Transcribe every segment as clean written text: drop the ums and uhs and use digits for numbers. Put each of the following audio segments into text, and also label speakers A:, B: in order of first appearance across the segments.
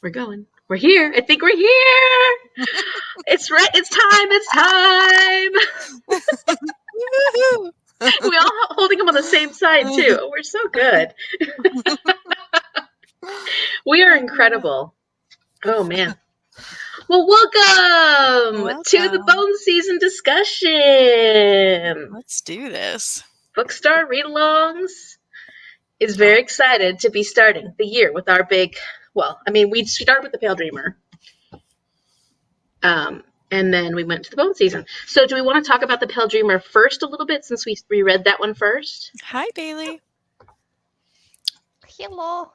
A: We're going. We're here. I think we're here. It's right. It's time. It's time.
B: Woohoo!
A: We all holding them on the same side too. We're so good. We are incredible. Oh man. Well, welcome to the
B: Welcome.
A: Bone Season discussion.
B: Let's do this.
A: BookStara Readalongs is
B: Oh,
A: very excited to be starting the year with our big. Well, I mean, we started with the Pale Dreamer. And then we went to the Bone Season. So do we want to talk about the Pale Dreamer first a little bit since we reread that one first?
B: hi, Bailey.
C: Hello.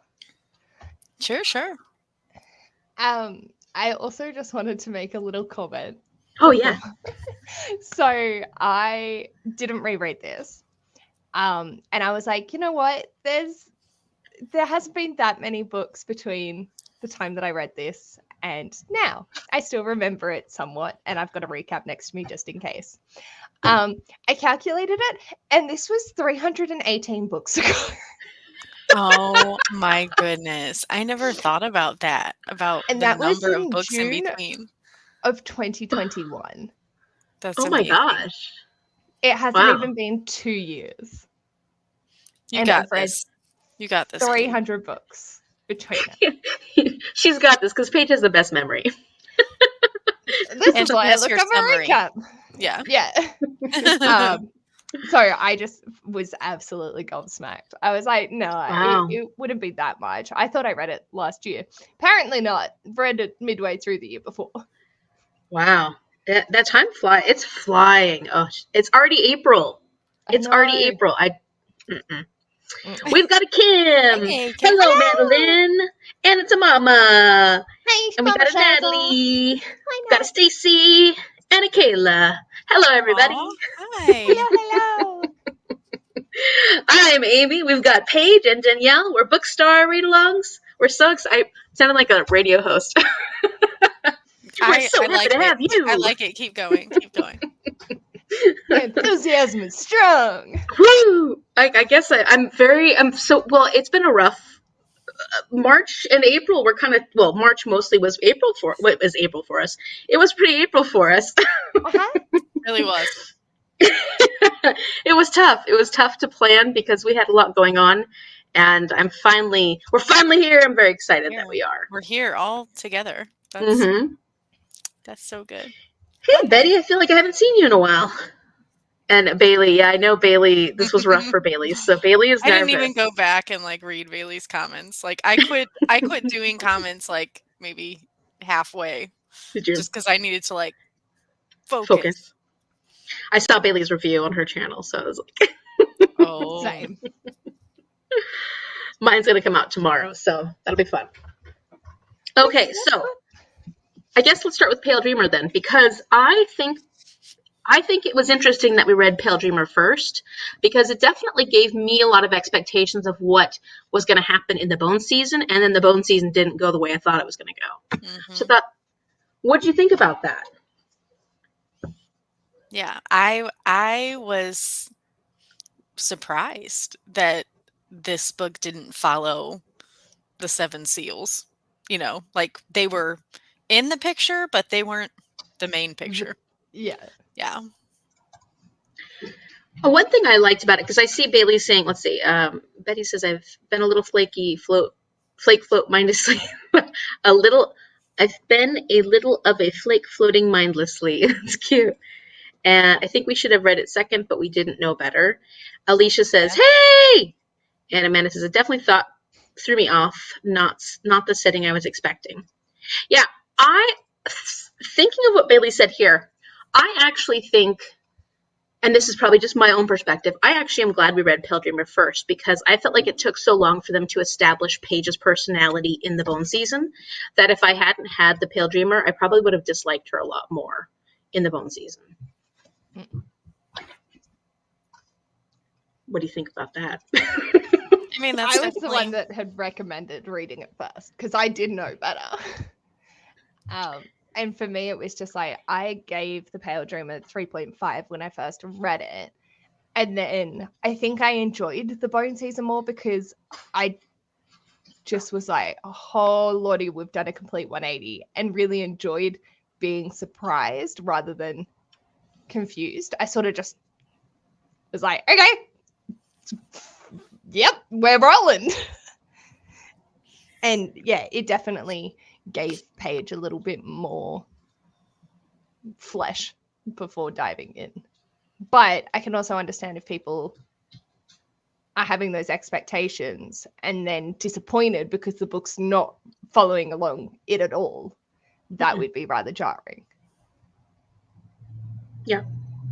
B: Sure.
C: I also just wanted to make a little comment.
A: Oh, yeah.
C: So I didn't reread this. And I was like, you know what? There hasn't been that many books between the time that I read this and now. I still remember it somewhat, and I've got a recap next to me just in case. I calculated it, and this was 318 books ago.
B: Oh my goodness. I never thought about that, about
C: And
B: the
C: that was
B: number of
C: in
B: books in
C: June
B: between.
C: of 2021.
B: That's
A: Oh, my
B: amazing.
A: gosh.
C: It hasn't
A: Wow.
C: even been 2 years.
B: You
C: And
B: got
C: I've read
B: this. You got this. Babe.
C: 300 books between it.
A: She's got this because Paige has the best memory.
C: This
B: And
C: is why I
B: here's
C: look
B: your
C: up a
B: summary.
C: recap.
B: Yeah.
C: Yeah. So I just was absolutely gobsmacked. I was like, no,
A: Wow.
C: it wouldn't be that much. I thought I read it last year. Apparently not. Read it midway through the year before.
A: Wow. That time fly. It's flying. Oh, it's already April. It's already April. We've got a Kim.
B: Hey, Kim.
A: Hello, Madeline. And it's a Mama.
C: Hey,
A: And we got a Natalie. We've got a Stacy and a Kayla. Hello, everybody.
B: Aw, hi.
C: Hello.
A: I'm Amy. We've got Paige and Danielle. We're BookStara Readalongs. We're so excited. Sounded like a radio host. We're so happy to have you.
B: I like it. Keep going.
C: Enthusiasm is strong.
A: Woo! I guess I'm so, well, it's been a rough March and April were kind of, well, March mostly was April for, what was April for us? It was pretty April for us.
C: Uh-huh.
B: It really was.
A: It was tough. It was tough to plan because we had a lot going on, and we're finally here. I'm very excited that we are.
B: We're here all together. That's so good.
A: Hey, Betty, I feel like I haven't seen you in a while. And Bailey, yeah, I know Bailey, this was rough for Bailey. So Bailey is nervous.
B: I didn't even go back and read Bailey's comments. I quit doing comments maybe halfway.
A: Did you?
B: Just because I needed to
A: focus. I saw Bailey's review on her channel, so I was like,
B: oh,
C: same.
A: Mine's gonna come out tomorrow, so that'll be fun. Okay, so I guess let's start with Pale Dreamer then, because I think it was interesting that we read Pale Dreamer first, because it definitely gave me a lot of expectations of what was going to happen in the Bone Season, and then the Bone Season didn't go the way I thought it was going to go.
B: Mm-hmm.
A: So what did you think about that?
B: Yeah, I was surprised that this book didn't follow the 7 seals. They were in the picture, but they weren't the main picture.
C: Yeah.
A: One thing I liked about it, because I see Bailey saying, let's see, Betty says, I've been a little flake float mindlessly. I've been a little of a flake floating mindlessly. It's cute. And I think we should have read it second, but we didn't know better. Alicia says, hey! And Amanda says, it definitely threw me off, not the setting I was expecting. Yeah, thinking of what Bailey said here, I actually think, and this is probably just my own perspective, I actually am glad we read Pale Dreamer first, because I felt like it took so long for them to establish Paige's personality in the Bone Season, that if I hadn't had the Pale Dreamer, I probably would have disliked her a lot more in the Bone Season. What do you think about that?
B: I mean,
C: I was the one that had recommended reading it first, because I did know better. And for me, it was just I gave the Pale Dreamer 3.5 when I first read it. And then I think I enjoyed the Bone Season more because I just was like, oh lordy, we've done a complete 180, and really enjoyed being surprised rather than confused. I sort of just was like, okay, yep, we're rolling. And yeah, it definitely gave Paige a little bit more flesh before diving in. But I can also understand if people are having those expectations and then disappointed because the book's not following along it at all. That would be rather jarring.
A: Yeah.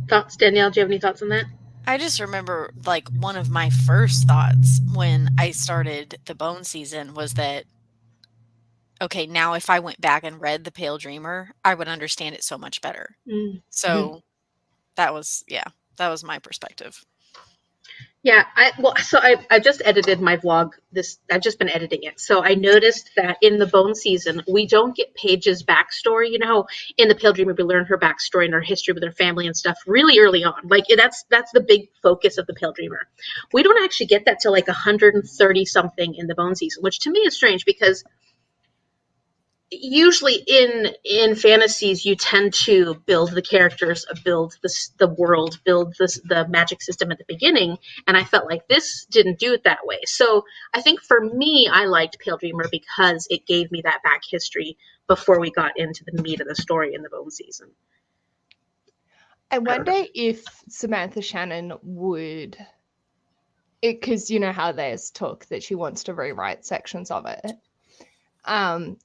A: Thoughts, Danielle? Do you have any thoughts on that?
B: I just remember, like, one of my first thoughts when I started the Bone season was that, okay, now if I went back and read The Pale Dreamer, I would understand it so much better. So that was my perspective.
A: Yeah, I just edited my vlog. I've just been editing it. So I noticed that in the Bone season, we don't get Paige's backstory. You know, in the Pale Dreamer, we learn her backstory and her history with her family and stuff really early on. Like that's the big focus of the Pale Dreamer. We don't actually get that till like 130 something in the Bone season, which to me is strange because usually in fantasies you tend to build the characters, build the world, build the magic system at the beginning, and I felt like this didn't do it that way. So I think for me, I liked Pale Dreamer because it gave me that back history before we got into the meat of the story in the Bone season.
C: I wonder if Samantha Shannon would, because you know how there's talk that she wants to rewrite sections of it.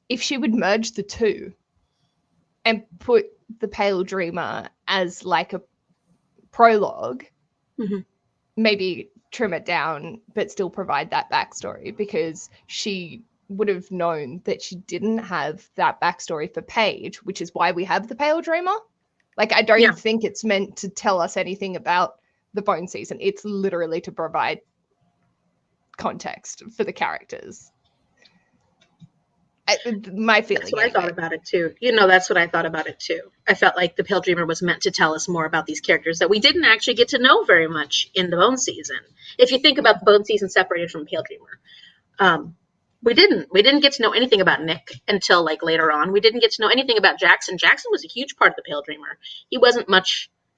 C: If she would merge the two and put the Pale Dreamer as like a prologue, maybe trim it down, but still provide that backstory, because she would have known that she didn't have that backstory for Paige, which is why we have the Pale Dreamer. Like, I don't think it's meant to tell us anything about the Bone season. It's literally to provide context for the characters. My feeling.
A: That's what I thought about it too. You know, that's what I thought about it too. I felt like the Pale Dreamer was meant to tell us more about these characters that we didn't actually get to know very much in the Bone season. If you think about the Bone season separated from Pale Dreamer, we didn't get to know anything about Nick until like later on. We didn't get to know anything about Jackson. Jackson was a huge part of the Pale Dreamer. He wasn't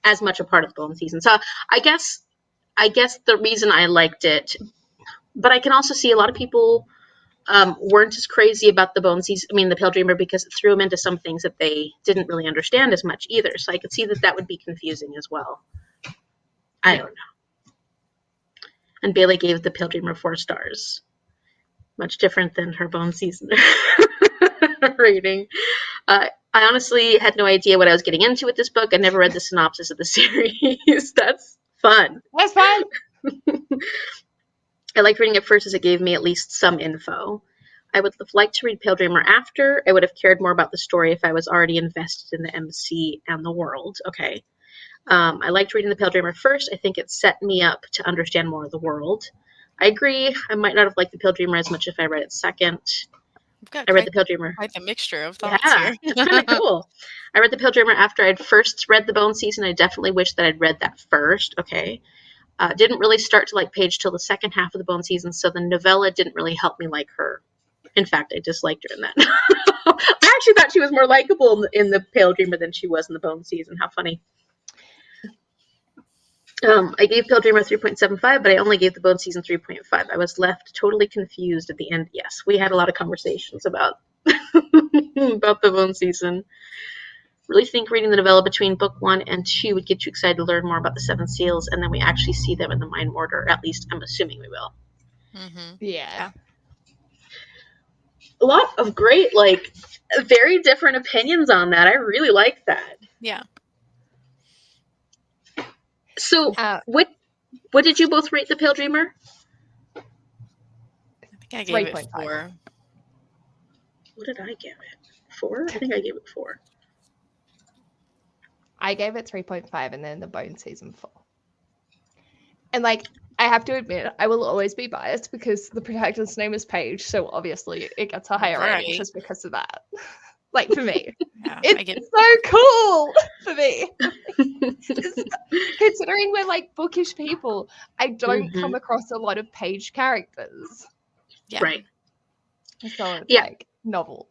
A: as much a part of the Bone season. So I guess the reason I liked it, but I can also see a lot of people weren't as crazy about the the Pale Dreamer, because it threw them into some things that they didn't really understand as much either. So I could see that would be confusing as well. I don't know. And Bailey gave the Pale Dreamer 4 stars. Much different than her Bone season rating. I honestly had no idea what I was getting into with this book. I never read the synopsis of the series. That's fun.
C: That's fun.
A: I liked reading it first as it gave me at least some info. I would have liked to read Pale Dreamer after. I would have cared more about the story if I was already invested in the MC and the world. Okay. I liked reading the Pale Dreamer first. I think it set me up to understand more of the world. I agree. I might not have liked the Pale Dreamer as much if I read it second. I read the Pale Dreamer.
B: Quite the mixture of thoughts
A: here. It's kind of cool. I read the Pale Dreamer after I'd first read the Bone season. I definitely wish that I'd read that first. Okay. Didn't really start to like Paige till the second half of the Bone season, so the novella didn't really help me like her. In fact, I disliked her in that. I actually thought she was more likable in the Pale Dreamer than she was in the Bone season. How funny. I gave Pale Dreamer 3.75, but I only gave the Bone season 3.5. I was left totally confused at the end. Yes, we had a lot of conversations about the Bone season. Really think reading the novella between book 1 and 2 would get you excited to learn more about the 7 seals, and then we actually see them in the Mind Mortar. At least I'm assuming we will.
C: Yeah.
A: A lot of great, like, very different opinions on that. I really like that.
B: Yeah.
A: So, what did you both rate the Pale Dreamer?
B: I think I gave it 4.
A: What did I give it? 4? I think I gave it 4.
C: I gave it 3.5, and then the Bone season 4. And like, I have to admit, I will always be biased because the protagonist's name is Paige, so obviously it gets a higher rank just because of that. Like, for me. It's so cool for me. Considering we're like bookish people, I don't come across a lot of Paige characters.
A: Yeah. Right.
C: So it's
A: Yeah.
C: like novel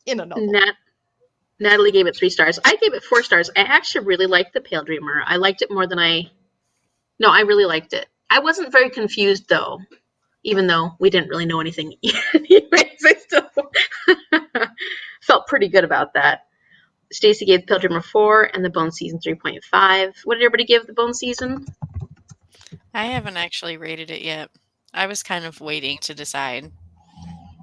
C: in a novel.
A: Natalie gave it 3 stars. I gave it 4 stars. I actually really liked The Pale Dreamer. I liked it more than I really liked it. I wasn't very confused though, even though we didn't really know anything. Anyways, I still felt pretty good about that. Stacy gave Pale Dreamer 4 and The Bone Season 3.5. What did everybody give The Bone Season?
B: I haven't actually rated it yet. I was kind of waiting to decide.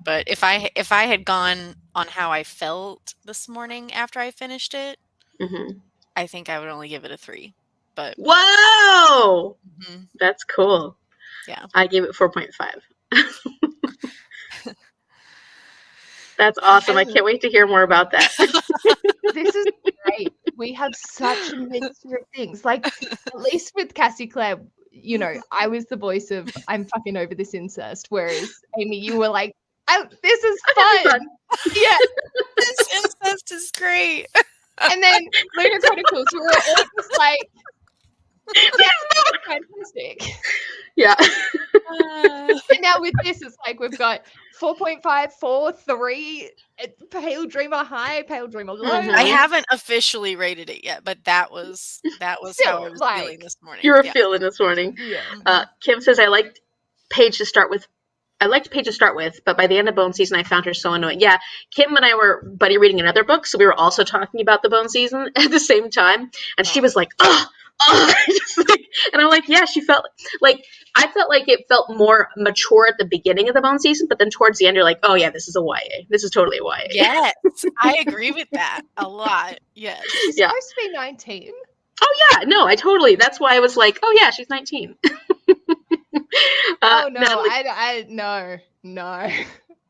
B: But if I had gone on how I felt this morning after I finished it,
A: Mm-hmm.
B: I think I would only give it a 3. But
A: Whoa!
B: mhm,
A: That's cool.
B: yeah.
A: I gave it 4.5. That's awesome. I can't wait to hear more about that.
C: This is great. We have such a mixture of things. Like, at least with Cassie Clare, you know, I was the voice of I'm fucking over this incest, whereas Amy, you were like, this is fun. Yeah.
B: This incest is great.
C: And then Lunar Chronicles, we were all just like, yeah, fantastic.
A: Yeah.
C: And now with this, it's like we've got 4.5, 4, 3, Pale Dreamer high, Pale Dreamer low.
A: Mhm.
B: I haven't officially rated it yet, but that was how
C: Still,
B: I was
C: like,
B: feeling this morning.
A: You were
B: Yeah.
A: feeling this morning.
C: Yeah.
A: Kim says, I liked Paige to start with, but by the end of Bone Season, I found her so annoying. Yeah, Kim and I were buddy reading another book, so we were also talking about the Bone Season at the same time, and she was like, oh. And I'm like, yeah, she felt like, I felt like it felt more mature at the beginning of the Bone Season, but then towards the end, you're like, oh yeah, this is a YA. This is totally a YA.
B: Yes, I agree with that a lot. Yes.
C: She's
A: Yeah.
C: supposed to be 19.
A: Oh yeah, no, I totally. That's why I was like, oh yeah, she's 19.
C: Oh no,
A: Natalie,
C: no.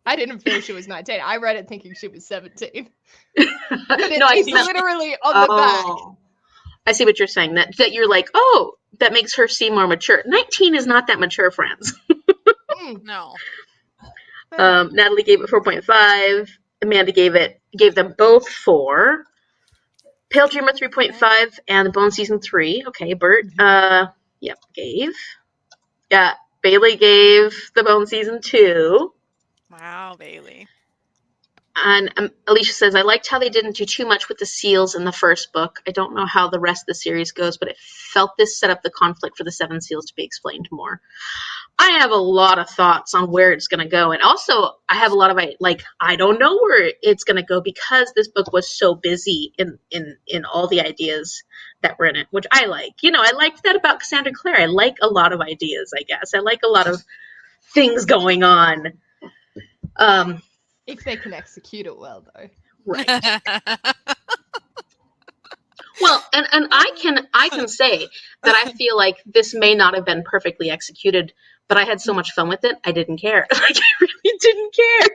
C: I didn't feel she was 19. I read it thinking she was 17.
A: no,
C: It's literally on the back.
A: I see what you're saying. That you're like, oh, that makes her seem more mature. 19 is not that mature, friends.
B: No.
A: Natalie gave it 4.5. Amanda gave them both 4. Pale Dreamer 3.5 and Bone Season 3. Okay, Bert. Yep, gave. Yeah, Bailey gave the Bone Season 2.
B: Wow, Bailey.
A: And Alicia says, I liked how they didn't do too much with the seals in the first book. I don't know how the rest of the series goes, but it felt this set up the conflict for the 7 seals to be explained more. I have a lot of thoughts on where it's going to go. And also, I have a lot of, I don't know where it's going to go because this book was so busy in all the ideas that were in it, which I like. You know, I liked that about Cassandra Clare. I like a lot of ideas, I guess. I like a lot of things going on.
C: If they can execute it well, though.
A: Right. Well, and I can say that I feel like this may not have been perfectly executed, but I had so much fun with it, I didn't care. Like, I really didn't care.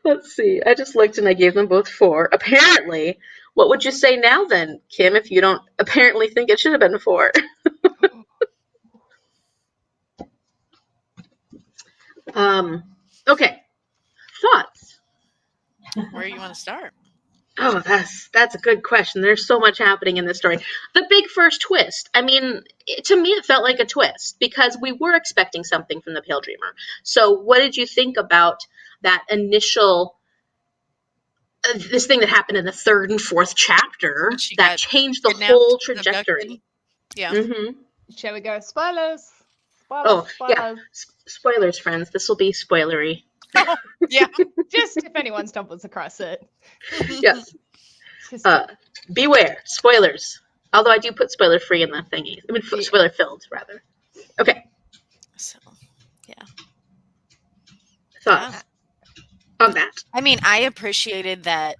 A: Let's see. I just looked and I gave them both 4. Apparently, what would you say now then, Kim, if you don't apparently think it should have been 4? Okay. Thoughts?
B: Where you want to start?
A: Oh, that's a good question. There's so much happening in this story. The big first twist. I mean, to me, it felt like a twist because we were expecting something from the Pale Dreamer. So what did you think about that initial, this thing that happened in the 3rd and 4th chapter that changed the whole trajectory?
B: Yeah.
A: Mm-hmm.
C: Shall we go? Spoilers.
A: Yeah. Spoilers, friends. This will be spoilery.
B: Oh, yeah.
C: Just if anyone stumbles across it.
A: Yes. Beware. Spoilers. Although I do put spoiler free in the thingy. I mean, spoiler filled, rather. Okay.
B: So, yeah.
A: Thoughts on that?
B: I mean, I appreciated that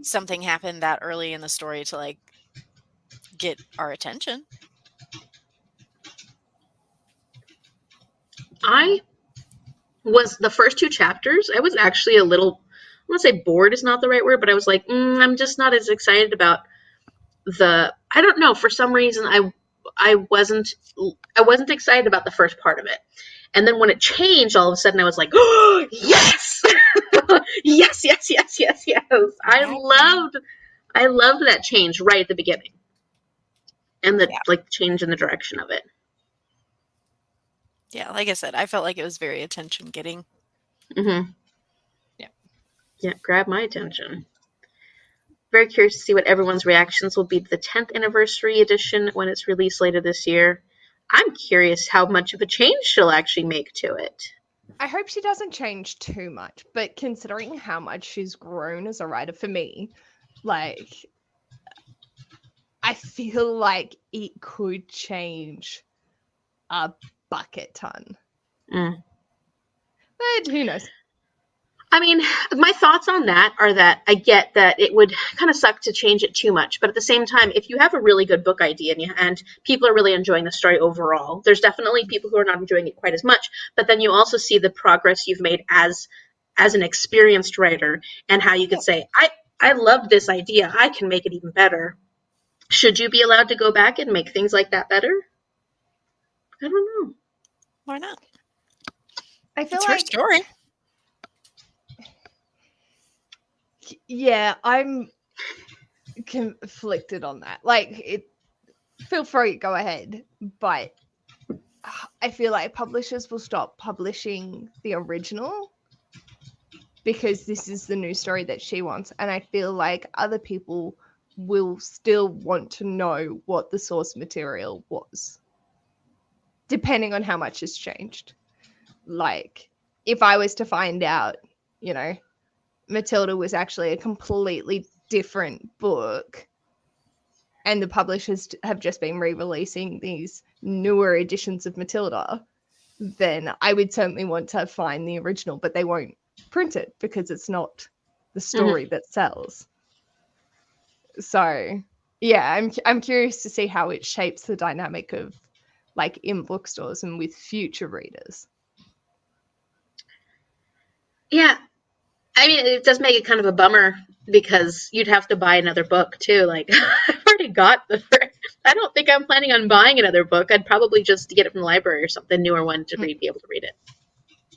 B: something happened that early in the story to, like, get our attention.
A: I was, the first 2 chapters, I was actually a little, I want to say bored is not the right word, but I was like, I'm just not as excited about I don't know, for some reason I wasn't excited about the first part of it. And then when it changed, all of a sudden I was like, oh, yes! Yes. I loved that change right at the beginning. And the change in the direction of it.
B: Yeah, like I said, I felt like it was very attention-getting.
A: Mm-hmm.
C: Yeah.
A: Yeah, grab my attention. Very curious to see what everyone's reactions will be to the 10th anniversary edition when it's released later this year. I'm curious how much of a change she'll actually make to it.
C: I hope she doesn't change too much, but considering how much she's grown as a writer for me, like, I feel like it could change a bucket ton.
A: Mm.
C: But who knows?
A: I mean, my thoughts on that are that I get that it would kind of suck to change it too much, but at the same time, if you have a really good book idea and people are really enjoying the story overall, there's definitely people who are not enjoying it quite as much, but then you also see the progress you've made as an experienced writer and how you could say, I loved this idea, I can make it even better. Should you be allowed to go back and make things like that better? I don't know.
B: Why not?
C: I feel
B: It's her
C: like
B: story.
C: Yeah, I'm conflicted on that. Like, feel free, go ahead. But I feel like publishers will stop publishing the original because this is the new story that she wants. And I feel like other people will still want to know what the source material was, depending on how much has changed. Like, if I was to find out, Matilda was actually a completely different book and the publishers have just been re-releasing these newer editions of Matilda, then I would certainly want to find the original, but they won't print it because it's not the story that sells. So yeah, I'm curious to see how it shapes the dynamic of like in bookstores and with future readers.
A: Yeah, I mean, it does make it kind of a bummer because you'd have to buy another book too. Like, I've already got I don't think I'm planning on buying another book. I'd probably just get it from the library or something, newer one to be able to read it.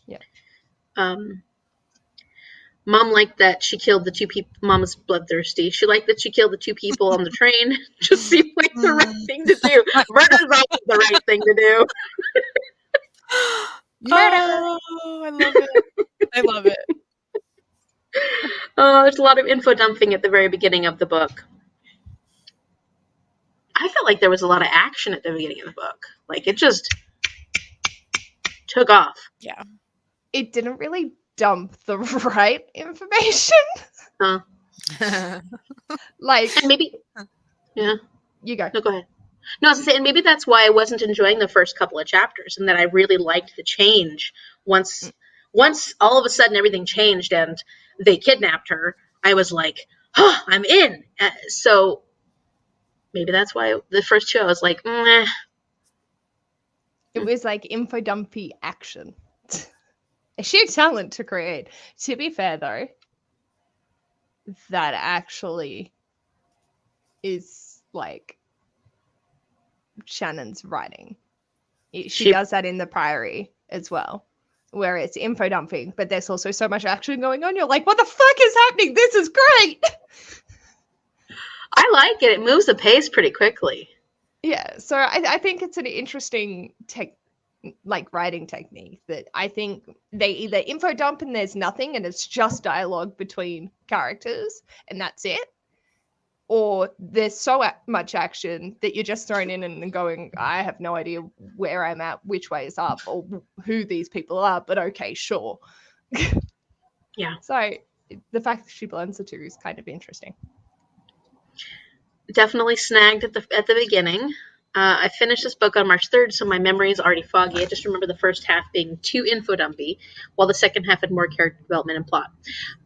C: Yeah.
A: Mom liked that she killed the two people. Mom was bloodthirsty. She liked that she killed the two people on the train. Just seemed like the right thing to do. Murder's always the right thing to do.
C: Murder!
B: Oh, I love it. I love it.
A: There's a lot of info dumping at the very beginning of the book. I felt like there was a lot of action at the beginning of the book. Like, it just took off.
B: Yeah.
C: It didn't really dump the right information. Like,
A: and maybe, yeah.
C: You go.
A: No, go ahead. No, I was saying maybe that's why I wasn't enjoying the first couple of chapters, and that I really liked the change once all of a sudden everything changed and they kidnapped her. I was like, oh, I'm in. So maybe that's why the first two I was like, meh.
C: It was like info dumpy action. A sheer talent to create. To be fair, though, that actually is like Shannon's writing. She does that in The Priory as well, where it's info dumping, but there's also so much action going on. You're like, what the fuck is happening? This is great.
A: I like it. It moves the pace pretty quickly.
C: Yeah, so I think it's an interesting writing technique that I think they either info dump and there's nothing and it's just dialogue between characters and that's it, or there's so much action that you're just thrown in and going, I have no idea where I'm at, which way is up, or who these people are, but okay, sure.
A: Yeah.
C: So the fact that she blends the two is kind of interesting.
A: Definitely snagged at the beginning. I finished this book on March 3rd, so my memory is already foggy. I just remember the first half being too info dumpy, while the second half had more character development and plot.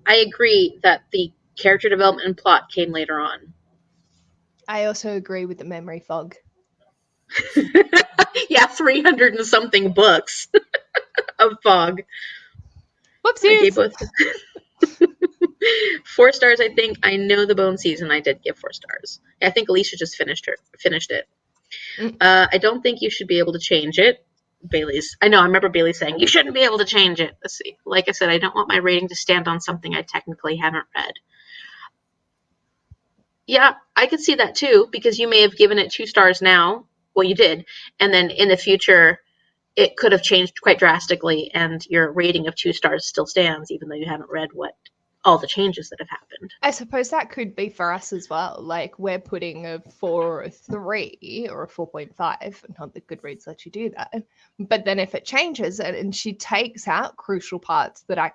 A: I agree that the character development and plot came later on.
C: I also agree with the memory fog.
A: Yeah, 300 and something books of fog.
C: Whoopsies!
A: I gave both 4 stars, I think. I know the Bone season. I did give 4 stars. I think Alicia just finished it. I don't think you should be able to change it. I remember Bailey saying, you shouldn't be able to change it. Let's see. Like I said, I don't want my rating to stand on something I technically haven't read. Yeah, I could see that too, because you may have given it 2 stars now. Well, you did. And then in the future, it could have changed quite drastically, and your rating of 2 stars still stands, even though you haven't read what all the changes that have happened.
C: I suppose that could be for us as well. Like, we're putting a 4 or a 3 or a 4.5, not that Goodreads lets you do that. But then if it changes and she takes out crucial parts that I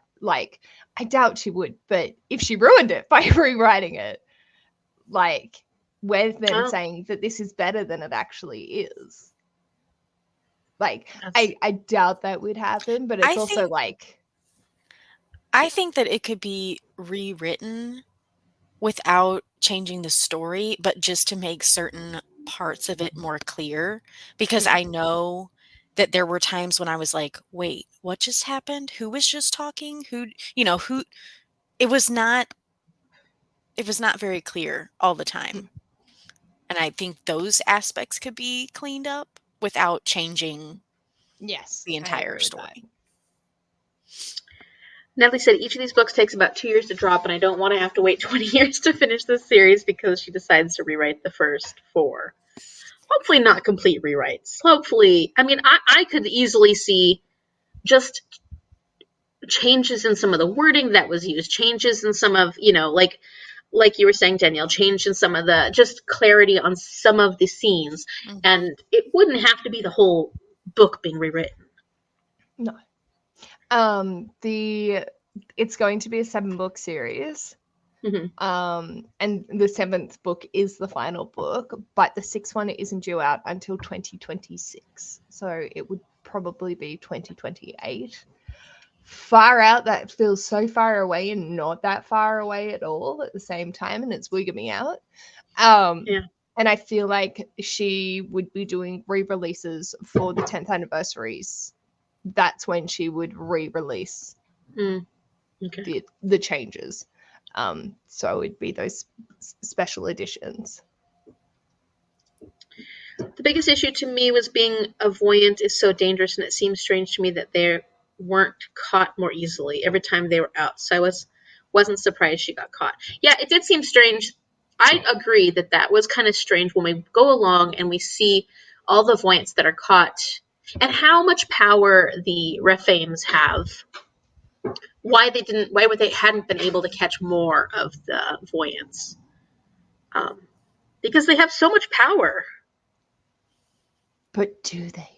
C: doubt she would, but if she ruined it by rewriting it, like, we're then saying that this is better than it actually is. Like, I doubt that would happen, but it's also like...
B: I think that it could be rewritten without changing the story, but just to make certain parts of it more clear, because I know that there were times when I was like, wait, what just happened? Who was just talking? Who it was not very clear all the time. And I think those aspects could be cleaned up without changing the entire story.
A: Natalie said each of these books takes about 2 years to drop, and I don't want to have to wait 20 years to finish this series because she decides to rewrite the first 4. Hopefully not complete rewrites. Hopefully, I mean, I could easily see just changes in some of the wording that was used, changes in some of, like you were saying, Danielle, change in some of the, just clarity on some of the scenes. Mm-hmm. And it wouldn't have to be the whole book being rewritten.
C: No. It's going to be a 7-book series. Mm-hmm. And the 7th book is the final book, but the 6th one isn't due out until 2026. So it would probably be 2028. Far out, that feels so far away and not that far away at all at the same time, and it's wigging me out. Yeah. And I feel like she would be doing re-releases for the 10th anniversaries. That's when she would re-release the changes. So it'd be those special editions.
A: The biggest issue to me was being a voyant is so dangerous, and it seems strange to me that they weren't caught more easily every time they were out. So I wasn't surprised she got caught. Yeah, it did seem strange. I agree that was kind of strange when we go along and we see all the voyants that are caught and how much power the Rephames have. Why they hadn't been able to catch more of the voyants. Because they have so much power.
C: But do they?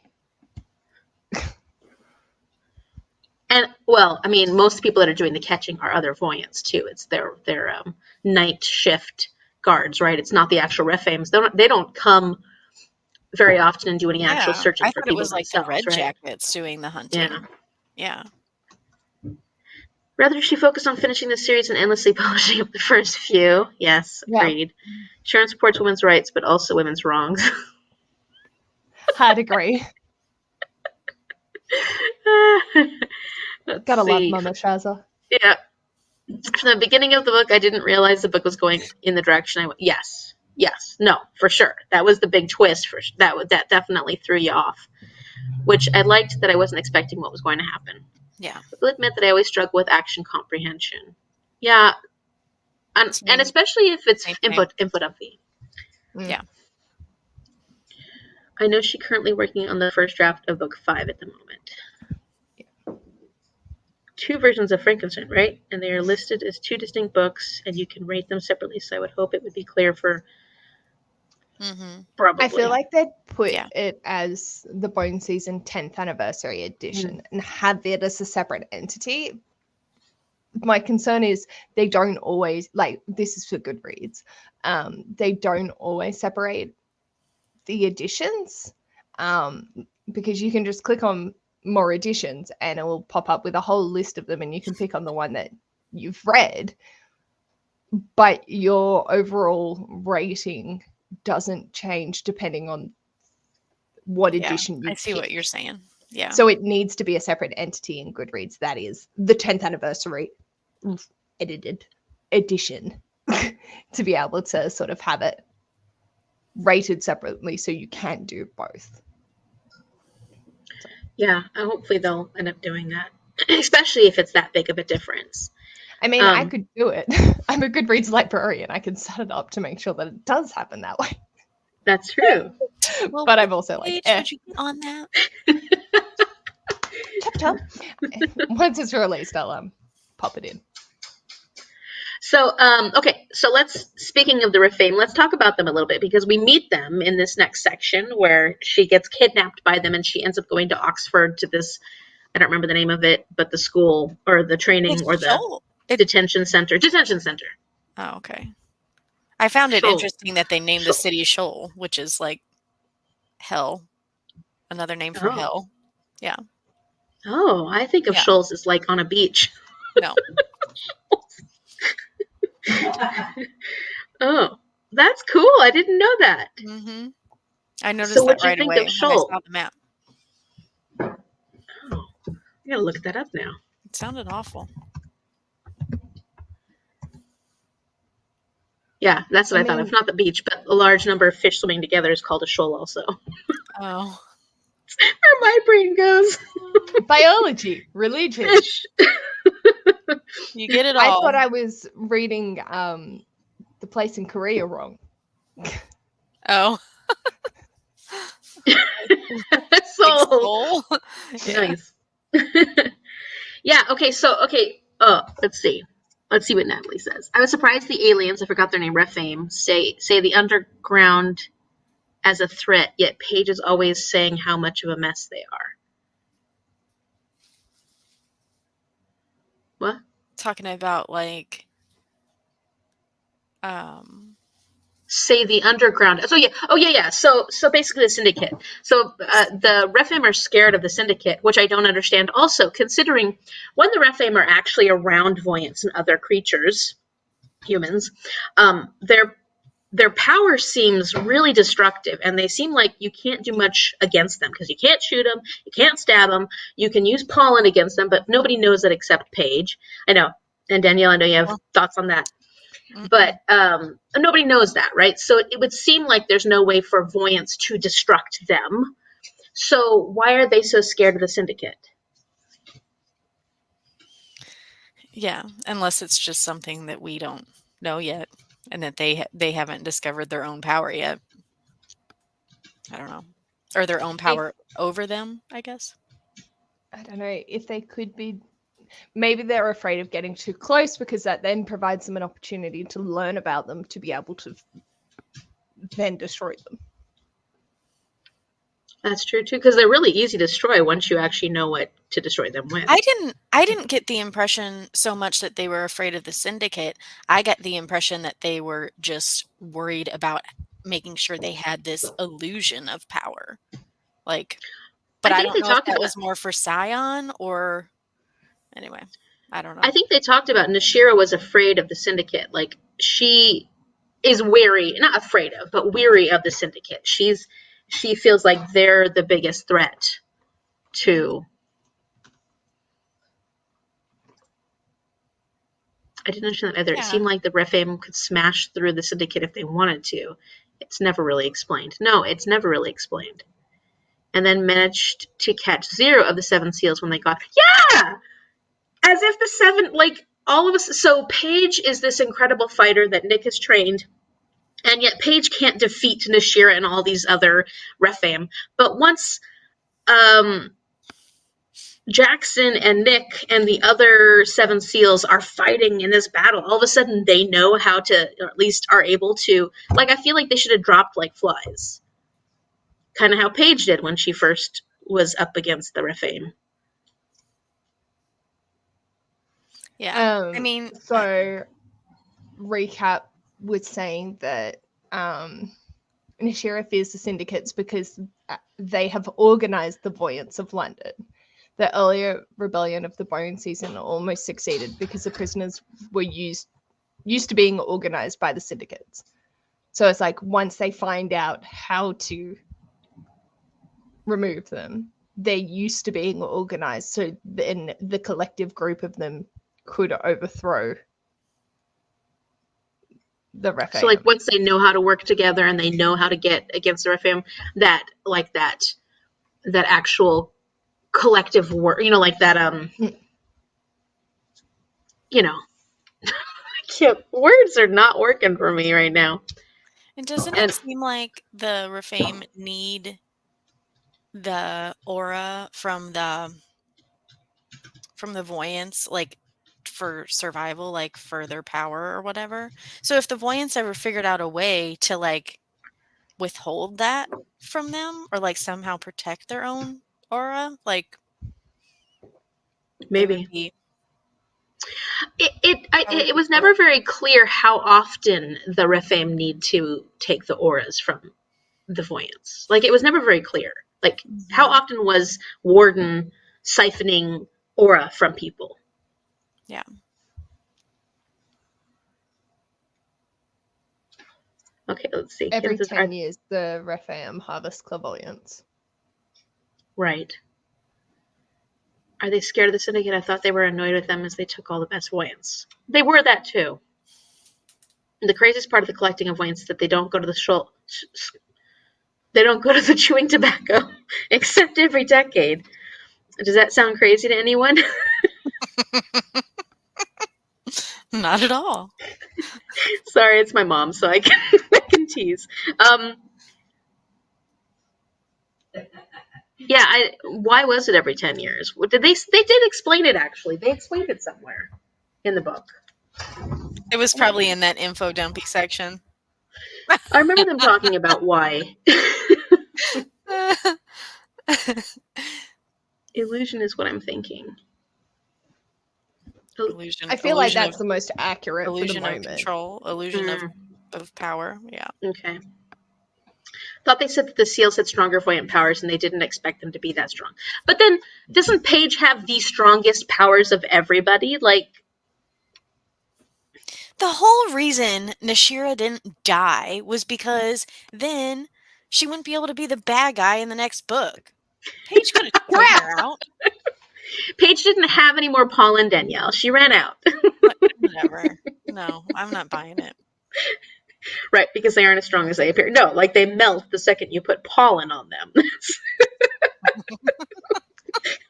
A: And, well, I mean, most people that are doing the catching are other voyants, too. It's their night shift guards, right? It's not the actual Rephames. They don't come very often and do any actual searching for people themselves, right?
B: I thought it was like the Red Jackets doing the hunting. Yeah.
A: Rather, she focused on finishing the series and endlessly polishing up the first few. Yes, agreed. Yeah. Sharon supports women's rights, but also women's wrongs.
C: I'd agree. Gotta love Mama Shaza.
A: Yeah. From the beginning of the book, I didn't realize the book was going in the direction I went. Yes, no, for sure. That was the big twist. That definitely threw you off, which I liked that I wasn't expecting what was going to happen.
B: Yeah.
A: I will admit that I always struggle with action comprehension. Yeah. And especially if it's input of V.
B: Yeah.
A: I know she's currently working on the first draft of book 5 at the moment. 2 versions of Frankenstein, right? And they are listed as 2 distinct books, and you can rate them separately. So I would hope it would be clear for probably.
C: I feel like they'd put it as the Bone Season 10th anniversary edition and have it as a separate entity. My concern is they don't always, like, this is for Goodreads, they don't always separate the editions, because you can just click on more editions and it will pop up with a whole list of them and you can pick on the one that you've read, but your overall rating doesn't change depending on what edition you
B: I see what you're saying. Yeah.
C: So it needs to be a separate entity in Goodreads. That is the 10th anniversary edited edition to be able to sort of have it rated separately so you can do both.
A: Yeah, hopefully they'll end up doing that, especially if it's that big of a difference.
C: I mean, I could do it. I'm a Goodreads librarian. I can set it up to make sure that it does happen that way.
A: That's true.
C: Well, but I'm also like,
B: would you get on that?
C: later. Once it's released, I'll pop it in.
A: So, okay, so speaking of the Refame, let's talk about them a little bit, because we meet them in this next section where she gets kidnapped by them and she ends up going to Oxford to this, I don't remember the name of it, but the school or the training or the detention center. Detention center.
B: Oh, okay. I found it
A: Shoal.
B: interesting that they named the
A: Shoal.
B: city Shoal, which is like hell. Another name for hell. Yeah.
A: Oh, I think of shoals as like on a beach.
B: No.
A: Oh, that's cool. I didn't know that.
B: Mm-hmm. I noticed
A: So
B: that
A: what'd you
B: right
A: think
B: away
A: of
B: when I
A: Shoal?
B: saw the map.
A: Oh, I gotta look that up now.
B: It sounded awful.
A: Yeah, that's what I thought of. Not the beach, but a large number of fish swimming together is called a shoal also.
B: Oh.
A: Where my brain goes.
C: Biology, religion.
A: Fish.
B: You get it all.
C: I thought I was reading The Place in Korea wrong.
B: Oh.
A: Soul.
B: Yeah.
A: Nice. Yeah, okay, let's see. Let's see what Natalie says. I was surprised the aliens, I forgot their name, Refame, say the underground as a threat, yet Paige is always saying how much of a mess they are. What?
B: Talking about like
A: say the underground. So yeah. So basically the syndicate. So the Refame are scared of the syndicate, which I don't understand. Also, considering when the Refame are actually around voyants and other creatures, humans, their power seems really destructive, and they seem like you can't do much against them because you can't shoot them, you can't stab them, you can use pollen against them, but nobody knows that except Paige. I know, and Danielle, I know you have thoughts on that. But nobody knows that, right? So it would seem like there's no way for voyants to destruct them. So why are they so scared of the syndicate?
B: Yeah, unless it's just something that we don't know yet, and that they haven't discovered their own power yet. I don't know, or their own power over them, I guess.
C: I don't know if they could be. Maybe they're afraid of getting too close because that then provides them an opportunity to learn about them to be able to then destroy them.
A: That's true too, because they're really easy to destroy once you actually know what to destroy them with.
B: I didn't get the impression so much that they were afraid of the syndicate. I got the impression that they were just worried about making sure they had this illusion of power. Like, but I don't know if that was more for Scion or anyway. I don't know.
A: I think they talked about Nashira was afraid of the syndicate. Like, she is wary, not afraid of, but weary of the syndicate. She feels like they're the biggest threat to. I didn't understand that either. Yeah. It seemed like the Refame could smash through the syndicate if they wanted to. It's never really explained. No, it's never really explained. And then managed to catch 0 of the 7 seals when they got. Yeah! As if the 7, like, all of us. So Paige is this incredible fighter that Nick has trained. And yet Paige can't defeat Nashira and all these other Refame. But once Jackson and Nick and the other 7 seals are fighting in this battle, all of a sudden they know how to, or at least are able to, like, I feel like they should have dropped like flies. Kind of how Paige did when she first was up against the Refame.
B: Yeah. I mean,
C: so recap was saying that Nashira fears the syndicates because they have organized the Voyants of London. The earlier rebellion of the Bone season almost succeeded because the prisoners were used to being organized by the syndicates. So it's like once they find out how to remove them, they're used to being organized. So then the collective group of them could overthrow the Refame.
A: So like once they know how to work together and they know how to get against the Refame, that actual collective work, like that words are not working for me right now.
B: And doesn't it seem like the Refame need the aura from the from the voyants, like for survival, like for their power or whatever. So if the voyants ever figured out a way to like withhold that from them or like somehow protect their own aura, like it would
A: Maybe.
B: be
A: It was never very clear how often the Rephaim need to take the auras from the voyants. Like, it was never very clear. Like, how often was Warden siphoning aura from people?
B: Yeah.
A: Okay, let's see.
C: Every 10 years, the Rephaim harvest clairvoyance.
A: Right. Are they scared of the Syndicate? I thought they were annoyed with them as they took all the best voyants. They were that too. And the craziest part of the collecting of voyants is that they don't go to the they don't go to the chewing tobacco except every decade. Does that sound crazy to anyone?
B: Not at all.
A: Sorry, it's my mom, so I can tease. Yeah, why was it every 10 years? They did explain it, actually. They explained it somewhere in the book.
B: It was probably in that info dumpy section.
A: I remember them talking about why. Illusion is what I'm thinking.
B: Illusion.
C: I feel like that's the most accurate for the
B: illusion of
C: moment.
B: control, illusion of power. Yeah.
A: Okay. Thought they said that the seals had stronger voyant powers and they didn't expect them to be that strong. But then, doesn't Paige have the strongest powers of everybody? Like,
B: the whole reason Nashira didn't die was because then she wouldn't be able to be the bad guy in the next book. Paige could have taken her out.
A: Paige didn't have any more pollen, Danielle. She ran out.
B: Whatever. No, I'm not buying it.
A: Right, because they aren't as strong as they appear. No, like they melt the second you put pollen on them.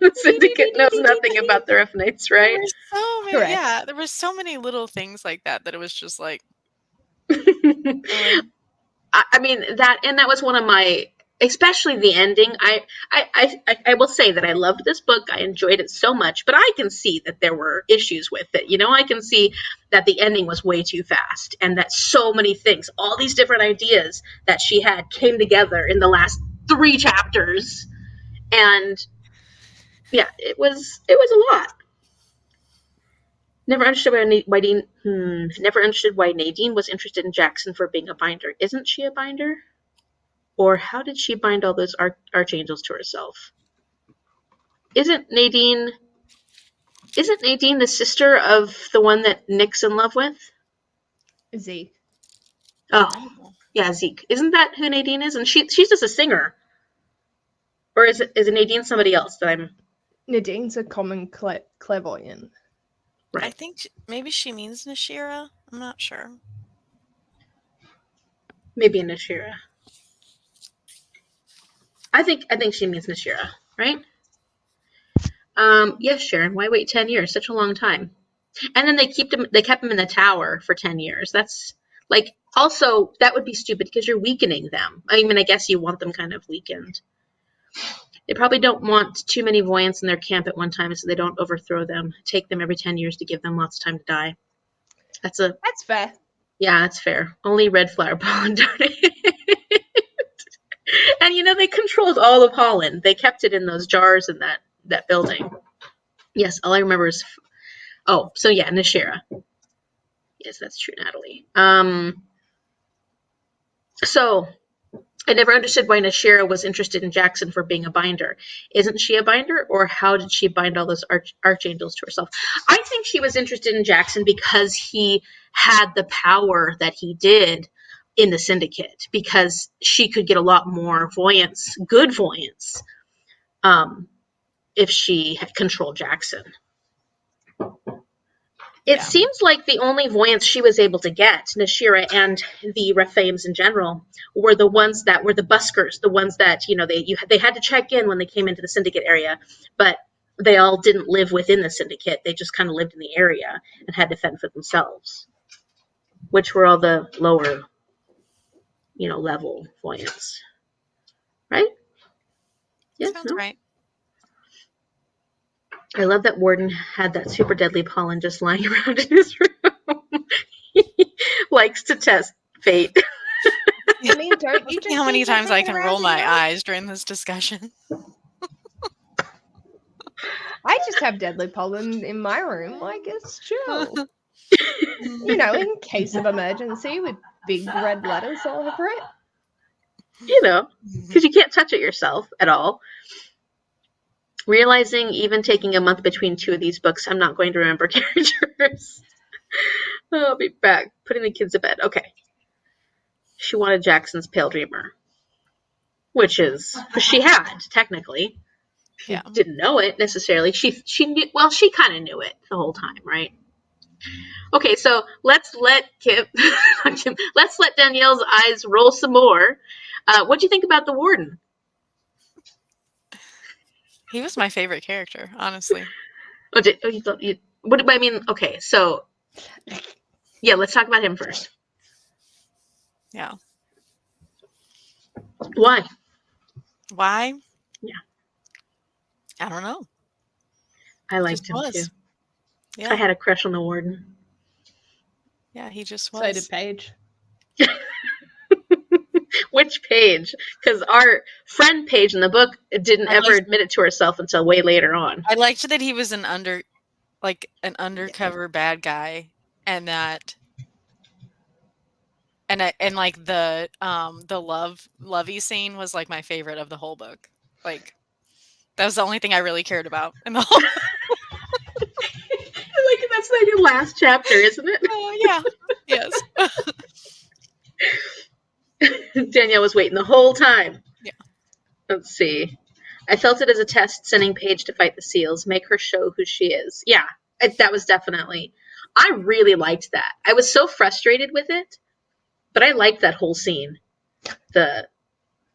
A: The Syndicate knows nothing about the Rephaimites, right?
B: There were so many,
C: Correct.
B: yeah, there were so many little things like that it was just like,
A: I mean, that was one of my, especially the ending. I will say that I loved this book. I enjoyed it so much, but I can see that there were issues with it. You know, I can see that the ending was way too fast and that so many things, all these different ideas that she had came together in the last 3 chapters. And yeah, it was a lot. Never understood why Nadine was interested in Jackson for being a binder. Isn't she a binder? Or how did she bind all those archangels to herself? Isn't Nadine the sister of the one that Nick's in love with?
C: Zeke.
A: Oh, yeah, Zeke. Isn't that who Nadine is? And she's just a singer. Or is it Nadine somebody else that I'm...
C: Nadine's a common clairvoyant.
A: Right.
B: I think maybe she means Nashira. I'm not sure.
A: Maybe Nashira. I think she means Nashira, right? Yes, Sharon. Why wait 10 years? Such a long time. And then they kept him in the tower for 10 years. That's like, also, that would be stupid because you're weakening them. I mean, I guess you want them kind of weakened. They probably don't want too many voyants in their camp at one time so they don't overthrow them. Take them every 10 years to give them lots of time to die. That's
C: fair.
A: Yeah, that's fair. Only red flower pollen donate. And they controlled all of Holland. They kept it in those jars in that building. Yes, all I remember is Nashira. Yes, that's true, Natalie. So I never understood why Nashira was interested in Jackson for being a binder. Isn't she a binder, or how did she bind all those archangels to herself? I think she was interested in Jackson because he had the power that he did in the Syndicate, because she could get a lot more voyants, good voyants, if she had controlled Jackson. It seems like the only voyants she was able to get, Nashira and the Rephaims in general, were the ones that were the buskers, the ones that, they had to check in when they came into the Syndicate area, but they all didn't live within the Syndicate. They just kind of lived in the area and had to fend for themselves, which were all the lower, level voyants. Right? Yes,
B: Sounds
A: no?
B: right.
A: I love that Warden had that super deadly pollen just lying around in his room. He likes to test fate.
C: I mean, don't you
B: See
C: just
B: how many
C: leave it
B: times I
C: hanging
B: can
C: around
B: roll
C: in
B: my
C: yours?
B: eyes during this discussion.
C: I just have deadly pollen in my room. Like, it's chill. You know, in case of emergency with big red letters all over it.
A: You know, because you can't touch it yourself at all. Realizing even taking a month between two of these books, I'm not going to remember characters. I'll be back. Putting the kids to bed. Okay. She wanted Jackson's Pale Dreamer. Which is, she had, technically. She
B: Yeah.
A: didn't know it necessarily. She knew, well, she kind of knew it the whole time, right? Okay, so let's let let's let Danielle's eyes roll some more. What do you think about the Warden?
B: He was my favorite character, honestly.
A: You thought you? What I mean? Okay, so yeah, let's talk about him first.
B: Yeah.
A: Why?
B: Why?
A: Yeah,
B: I don't know.
A: I liked
B: Just
A: him
B: was.
A: too.
B: Yeah.
A: I had a crush on the Warden.
B: Yeah, he just was.
C: So did Paige.
A: Which Paige? Because our friend Paige in the book didn't ever admit it to herself until way later on.
B: I liked that he was an undercover bad guy, and that, and like the lovey scene was like my favorite of the whole book. Like, that was the only thing I really cared about in the whole.
A: Like that's like your last chapter, isn't it?
B: Yeah. Yes.
A: Danielle was waiting the whole time.
B: Yeah.
A: Let's see. I felt it as a test sending Paige to fight the seals, make her show who she is. Yeah, that was definitely. I really liked that. I was so frustrated with it, but I liked that whole scene. The,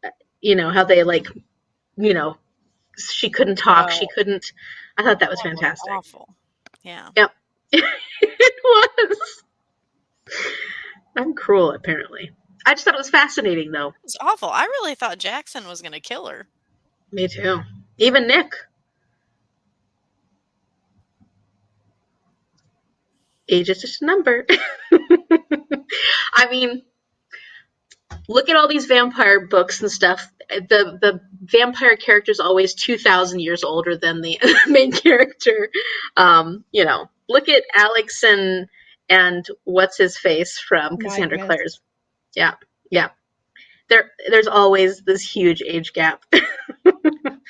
A: how they she couldn't talk. She couldn't. I thought that was fantastic.
B: Awful. Yeah.
A: Yep. It was. I'm cruel, apparently. I just thought it was fascinating, though.
B: It was awful. I really thought Jackson was going to kill her.
A: Me too. Even Nick. Age is just a number. I mean, look at all these vampire books and stuff. The vampire character is always 2,000 years older than the main character. Look at Alex and what's his face from Cassandra
C: Magnus.
A: Clare's. Yeah. There's always this huge age gap.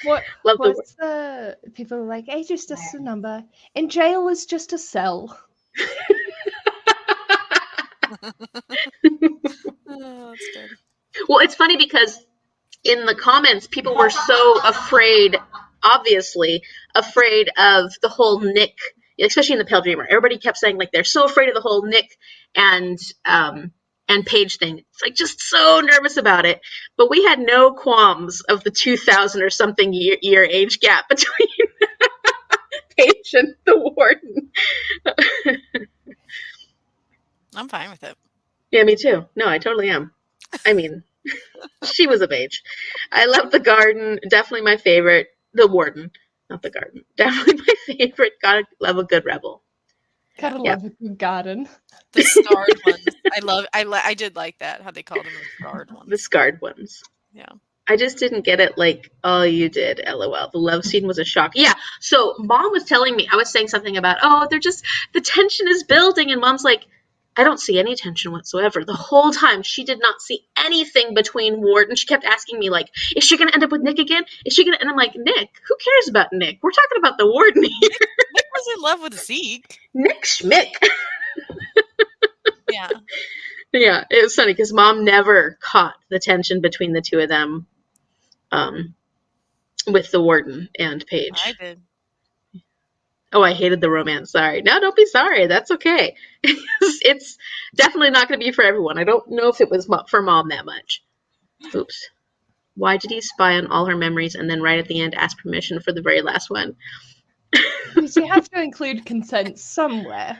C: What's the people are like, age is just a number, and jail is just a cell.
B: Oh, that's good.
A: Well, it's funny because in the comments, people were so afraid, obviously, afraid of the whole Nick, especially in the Pale Dreamer. Everybody kept saying, like, they're so afraid of the whole Nick and Paige thing. It's like just so nervous about it. But we had no qualms of the 2,000 or something year age gap between Paige and the Warden.
B: I'm fine with it.
A: Yeah, me too. No, I totally am. I mean, she was a Paige. I love the garden. Definitely my favorite. The Warden, not the garden. Definitely my favorite. Gotta love a good rebel.
C: Gotta love a good garden.
B: The scarred ones. I did like that, how they called them the scarred ones.
A: The scarred ones.
B: Yeah.
A: I just didn't get it like, oh, you did, LOL. The love scene was a shock. Yeah, so Mom was telling me, I was saying something about, the tension is building, and Mom's like, I don't see any tension whatsoever. The whole time, she did not see anything between Ward, and she kept asking me, like, is she going to end up with Nick again? And I'm like, Nick? Who cares about Nick? We're talking about the Warden here.
B: Nick was in love with Zeke.
A: Nick Schmick.
B: Yeah.
A: Yeah, it was funny, because Mom never caught the tension between the two of them with the Warden and Paige.
B: I did.
A: Oh, I hated the romance. Sorry. No, don't be sorry. That's okay. It's definitely not going to be for everyone. I don't know if it was for Mom that much. Oops. Why did he spy on all her memories and then right at the end ask permission for the very last one?
C: Because you have to include consent somewhere.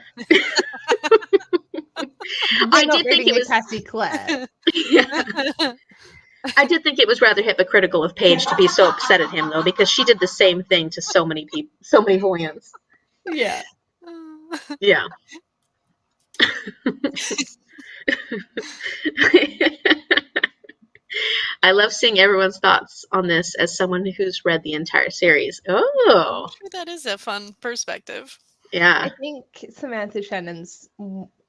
A: I did think it was
C: Cassie Clare.
A: Yeah. I did think it was rather hypocritical of Paige to be so upset at him, though, because she did the same thing to so many people, so many voyants.
C: Yeah.
A: Yeah. I love seeing everyone's thoughts on this as someone who's read the entire series. Oh,
B: That is a fun perspective.
A: yeah.
C: I think Samantha Shannon's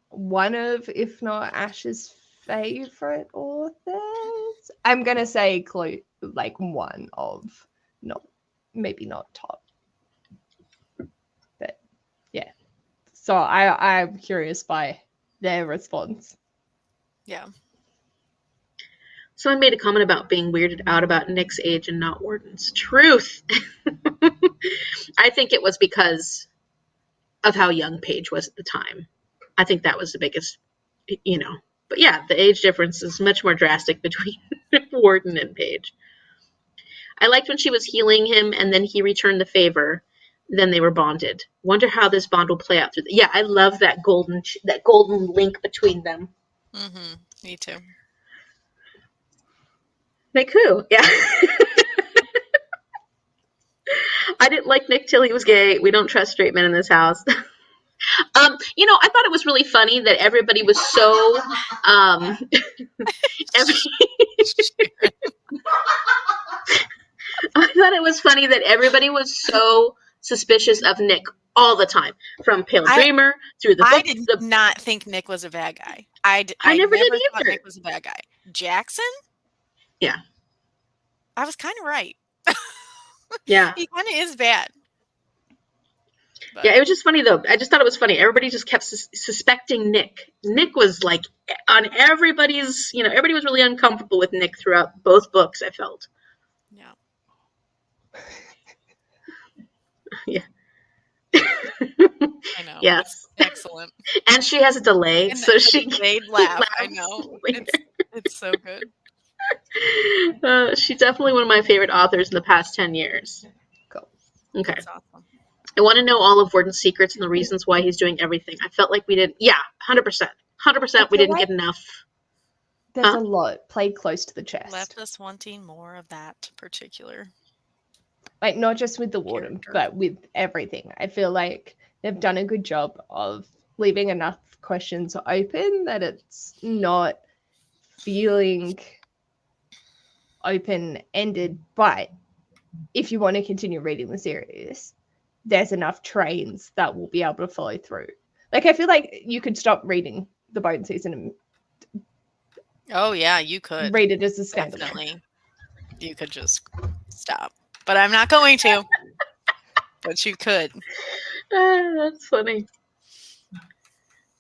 C: one of, if not Ash's favorite authors. I'm gonna say like one of, maybe not top, but yeah. So I'm curious by their response.
B: Yeah.
A: Someone made a comment about being weirded out about Nick's age and not Warden's. Truth. I think it was because of how young Paige was at the time. I think that was the biggest, But yeah, the age difference is much more drastic between Warden and Paige. I liked when she was healing him and then he returned the favor. Then they were bonded. Wonder how this bond will play out through. Yeah, I love that golden link between them.
B: Mm-hmm. Me too.
A: Like who? Yeah. I didn't like Nick till he was gay. We don't trust straight men in this house. I thought it was really funny that everybody was so I thought it was funny that everybody was so suspicious of Nick all the time, from Pale Dreamer through the book.
B: I did not think Nick was a bad guy. I never did thought Nick was a bad guy. Jackson?
A: Yeah.
B: I was kind of right.
A: Yeah.
B: He kind of is bad. But.
A: Yeah, it was just funny, though. I just thought it was funny. Everybody just kept suspecting Nick. Nick was, like, on everybody's, everybody was really uncomfortable with Nick throughout both books, I felt.
B: Yeah.
A: Yeah.
B: I know.
A: Yes.
B: It's excellent.
A: And she has a delay,
B: and
A: so she
B: they'd laugh. I know. It's so good.
A: She's definitely one of my favorite authors in the past 10 years.
C: Cool.
A: Okay.
B: That's awesome.
A: I want to know all of Warden's secrets and the reasons why he's doing everything. I felt like we did. Yeah, 100%. 100% we didn't get enough.
C: There's a lot played close to the chest.
B: Left us wanting more of that particular.
C: Like, not just with the Warden, but with everything. I feel like they've done a good job of leaving enough questions open that it's not feeling open-ended. But if you want to continue reading the series, there's enough trains that will be able to follow through. Like, I feel like you could stop reading the Bone season and
B: oh yeah, you could
C: read it as a standalone.
B: Definitely. You could just stop. But I'm not going to. But you could.
A: That's funny.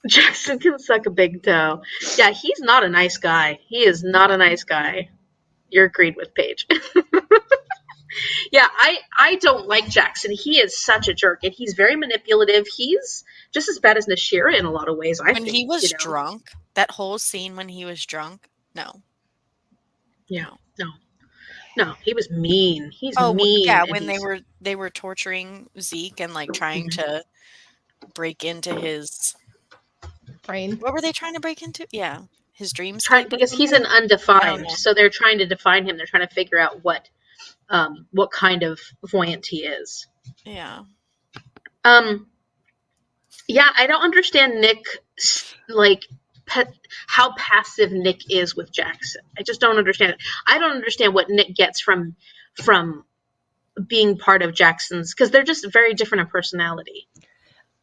A: Jackson can suck a big toe. Yeah, he's not a nice guy. He is not a nice guy. You're agreed with Paige. Yeah, I don't like Jackson. He is such a jerk, and he's very manipulative. He's just as bad as Nashira in a lot of ways, I think.
B: When he was drunk, that whole scene when he was drunk, no.
A: Yeah, no, he was mean. He's mean.
B: Yeah, when they were torturing Zeke and like trying to break into his
C: brain.
B: What were they trying to break into? Yeah, his dreams.
A: Because he's an undefined, so they're trying to define him. They're trying to figure out what kind of voyant he is.
B: Yeah.
A: Yeah, I don't understand Nick, like, how passive Nick is with Jackson. I just don't understand it. I don't understand what Nick gets from being part of Jackson's, because they're just very different in personality.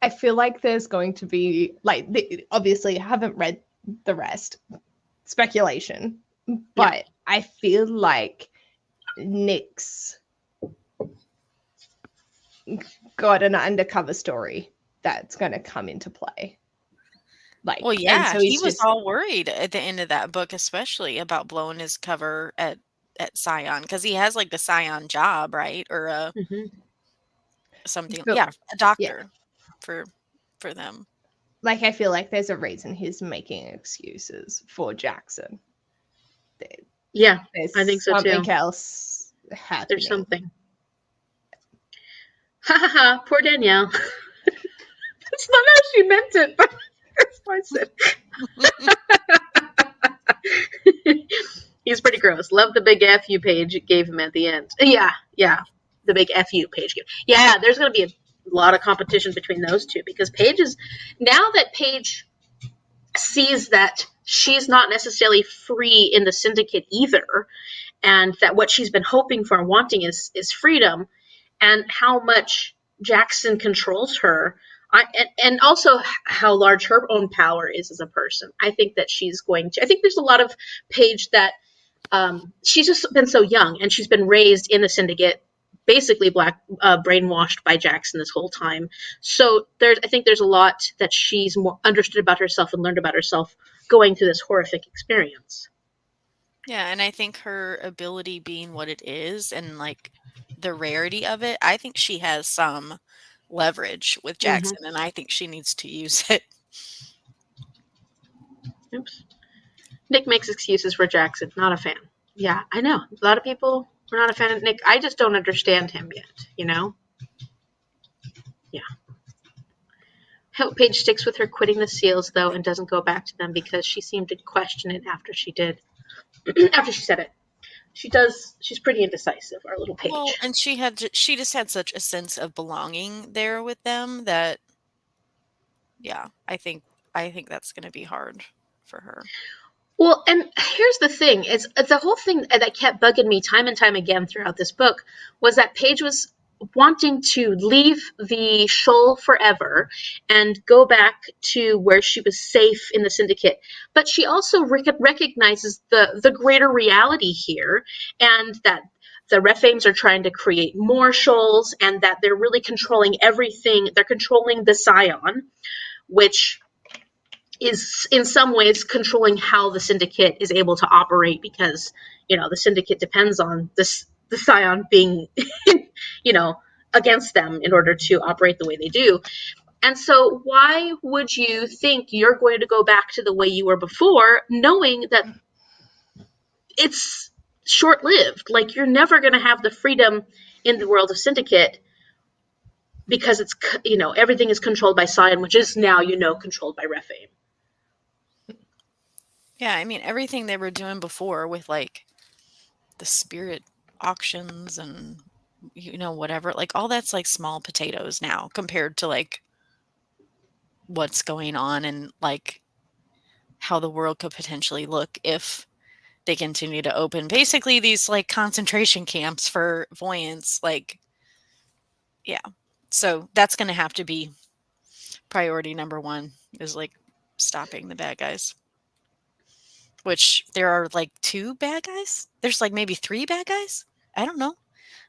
C: I feel like there's going to be, like, obviously I haven't read the rest, speculation, but yeah. I feel like Nick's got an undercover story that's going to come into play. Like,
B: well, yeah, so he was all worried at the end of that book, especially about blowing his cover at Scion, because he has like the Scion job, right? Or a something, a doctor for them.
C: Like, I feel like there's a reason he's making excuses for Jackson.
A: Yeah, I think so too.
C: Something else happening.
A: There's something. Ha ha ha! Poor Danielle. That's not how she meant it, but that's what I said. He's pretty gross. Love the big FU page it gave him at the end. Yeah. The big FU page. Yeah, there's going to be a lot of competition between those two because Paige is, now that Paige sees that she's not necessarily free in the syndicate either, and that what she's been hoping for and wanting is freedom, and how much Jackson controls her, and also how large her own power is as a person. I think that she's going to. I think there's a lot of Paige that she's just been so young, and she's been raised in the syndicate, basically brainwashed by Jackson this whole time. So I think there's a lot that she's more understood about herself and learned about herself going through this horrific experience.
B: Yeah, and I think her ability being what it is and like the rarity of it, I think she has some leverage with Jackson, and I think she needs to use it.
A: Oops. Nick makes excuses for Jackson. Not a fan. Yeah, I know. A lot of people are not a fan of Nick. I just don't understand him yet, you know? Yeah. Hope Paige sticks with her quitting the SEALs, though, and doesn't go back to them because she seemed to question it after she did. After she said it. She does. She's pretty indecisive, our little Paige.
B: Well, and she just had such a sense of belonging there with them that, yeah, I think that's going to be hard for her.
A: Well, and here's the thing: it's the whole thing that kept bugging me time and time again throughout this book was that Paige was wanting to leave the shoal forever and go back to where she was safe in the syndicate, but she also recognizes the greater reality here, and that the Rephames are trying to create more shoals, and that they're really controlling everything. They're controlling the Scion, which is in some ways controlling how the syndicate is able to operate, because the syndicate depends on the Scion being against them in order to operate the way they do. And so why would you think you're going to go back to the way you were before, knowing that it's short-lived? Like, you're never going to have the freedom in the world of syndicate because it's everything is controlled by Scion, which is now controlled by Rephame.
B: Yeah, I mean, everything they were doing before with, like, the spirit auctions and, whatever, like, all that's, like, small potatoes now compared to, like, what's going on and, like, how the world could potentially look if they continue to open basically these, like, concentration camps for voyants, like, yeah. So that's going to have to be priority number one, is, like, stopping the bad guys. Which there are, like, 2 bad guys? There's, like, maybe 3 bad guys? I don't know.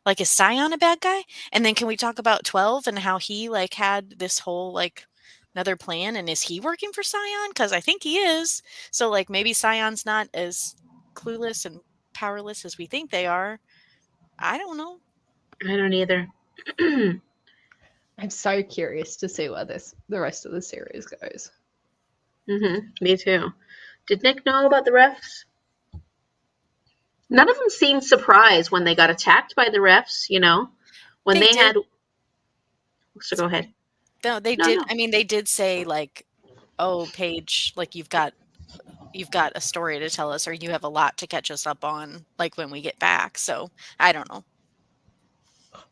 B: Like, is Scion a bad guy? And then can we talk about 12 and how he, like, had this whole, like, another plan, and is he working for Scion? Because I think he is. So, like, maybe Scion's not as clueless and powerless as we think they are. I don't know.
A: I don't either.
C: I'm so curious to see where the rest of the series goes.
A: Me too. Did Nick know about the refs? None of them seemed surprised when they got attacked by the refs, when they had. So go ahead.
B: No, they did. No. I mean, they did say, like, "Oh, Paige, like, you've got a story to tell us, or you have a lot to catch us up on, like, when we get back." So I don't know.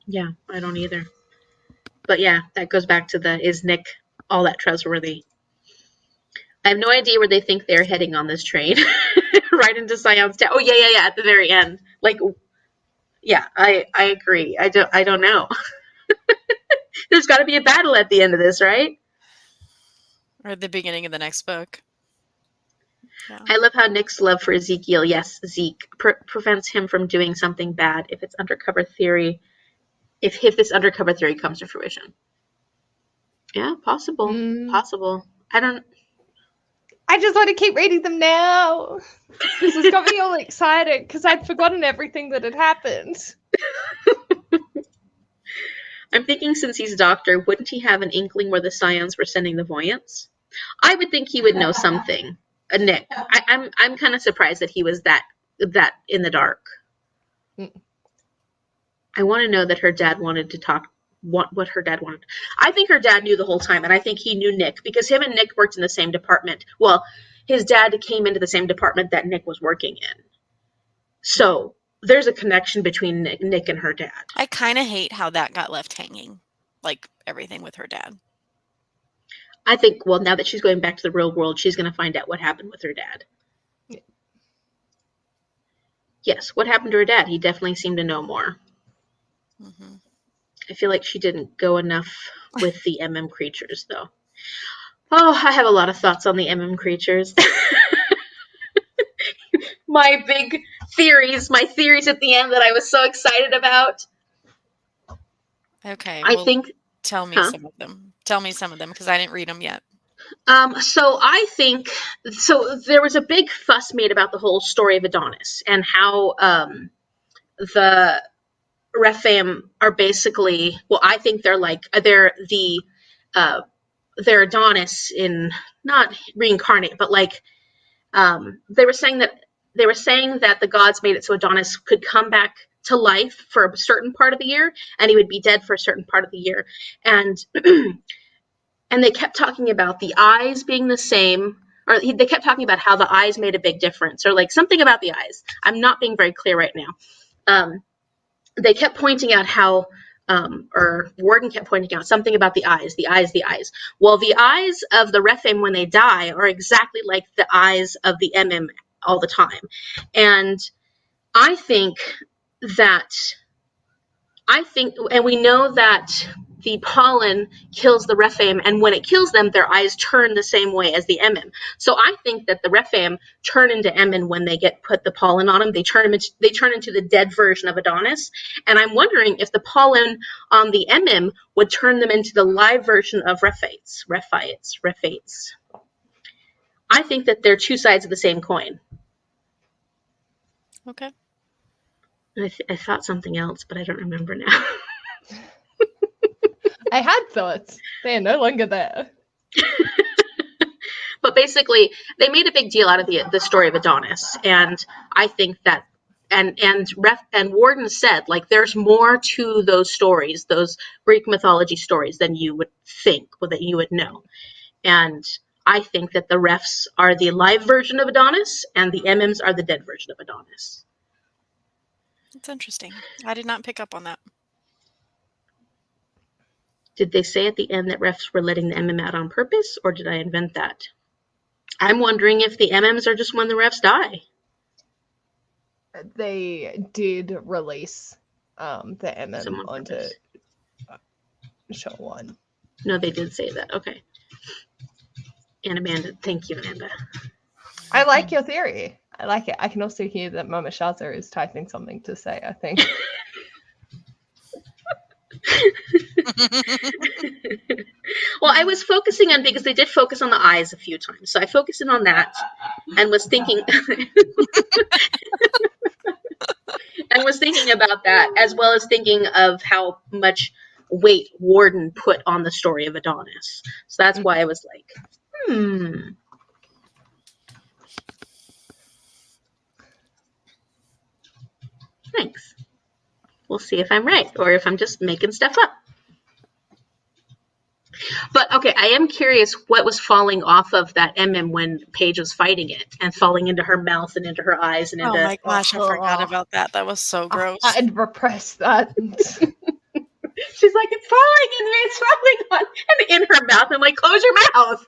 A: Yeah, I don't either. But yeah, that goes back to is Nick all that trustworthy? I have no idea where they think they're heading on this train. Right into Scion's town. Oh yeah, at the very end. Like, yeah, I agree. I don't know. There's got to be a battle at the end of this, right?
B: Or at the beginning of the next book.
A: Yeah. I love how Nick's love for Ezekiel, yes, Zeke, prevents him from doing something bad if this undercover theory comes to fruition. Yeah, possible. Possible.
C: I just want to keep reading them now. This has got me all excited because I'd forgotten everything that had happened.
A: I'm thinking, since he's a doctor, wouldn't he have an inkling where the Scions were sending the voyants? I would think he would know something. Nick, I'm kind of surprised that he was that in the dark. I want to know that her dad wanted to talk. What her dad wanted. I think her dad knew the whole time, and I think he knew Nick because him and Nick worked in the same department. Well, his dad came into the same department that Nick was working in. So there's a connection between Nick and her dad.
B: I kind of hate how that got left hanging, like everything with her dad.
A: I think, well, now that she's going back to the real world, she's going to find out what happened with her dad.
C: Yeah.
A: Yes, what happened to her dad? He definitely seemed to know more.
B: Mm-hmm.
A: I feel like she didn't go enough with the MM creatures, though. Oh, I have a lot of thoughts on the MM creatures. My theories at the end that I was so excited about.
B: Okay,
A: I
B: well,
A: think,
B: tell me some of them. Tell me some of them, because I didn't read them yet.
A: so I think, so there was a big fuss made about the whole story of Adonis and how the Rephaim are basically, well, I think they're Adonis in, not reincarnate, but like, they were saying that the gods made it so Adonis could come back to life for a certain part of the year, and he would be dead for a certain part of the year. And and they kept talking about the eyes being the same, or they kept talking about how the eyes made a big difference, or like something about the eyes. I'm not being very clear right now. They kept pointing out how, or Warden kept pointing out something about the eyes, the eyes, the eyes. Well, the eyes of the Rephaim when they die are exactly like the eyes of the MM all the time. And I think, and we know that the pollen kills the Rephaim, and when it kills them, their eyes turn the same way as the MM. So I think that the Rephaim turn into MM when they put the pollen on them. They turn into the dead version of Adonis. And I'm wondering if the pollen on the MM would turn them into the live version of Rephates. I think that they're two sides of the same coin.
B: Okay.
A: I thought something else, but I don't remember now.
C: I had thoughts. They are no longer there.
A: But basically, they made a big deal out of the story of Adonis, and I think that, and Warden said, like, there's more to those stories, those Greek mythology stories, than you would think, or that you would know. And I think that the refs are the live version of Adonis, and the MMs are the dead version of Adonis.
B: That's interesting. I did not pick up on that.
A: Did they say at the end that refs were letting the MM out on purpose, or did I invent that? I'm wondering if the MMs are just when the refs die.
C: They did release the MM
A: Someone
C: onto
A: purpose.
C: show 1.
A: No, they did say that. Okay. And Amanda, thank you, Amanda.
C: I like your theory. I like it. I can also hear that Mama Shaza is typing something to say, I think.
A: Well, I was focusing on, because they did focus on the eyes a few times. So I focused in on that and was thinking about that, as well as thinking of how much weight Warden put on the story of Adonis. So that's why I was like, Thanks. We'll see if I'm right, or if I'm just making stuff up. But okay, I am curious what was falling off of that MM when Paige was fighting it, and falling into her mouth and into her eyes and into.
B: Oh my gosh, I forgot about that. That was so gross.
C: I'd repress that.
A: She's like, it's falling on, and in her mouth. I'm like, close your mouth.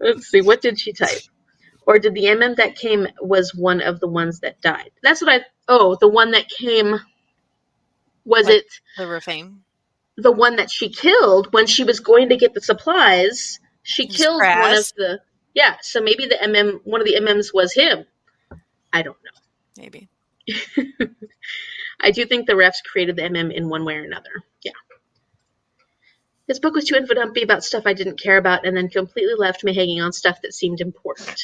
A: Let's see, what did she type? Or did the MM that came was one of the ones that died? That's what the one that came, was
B: like
A: it
B: the Rephaim?
A: The one that she killed when she was going to get the supplies? She killed one of the, so maybe one of the MMs was him. I don't know.
B: Maybe.
A: I do think the refs created the MM in one way or another. Yeah. This book was too infodumpy about stuff I didn't care about, and then completely left me hanging on stuff that seemed important.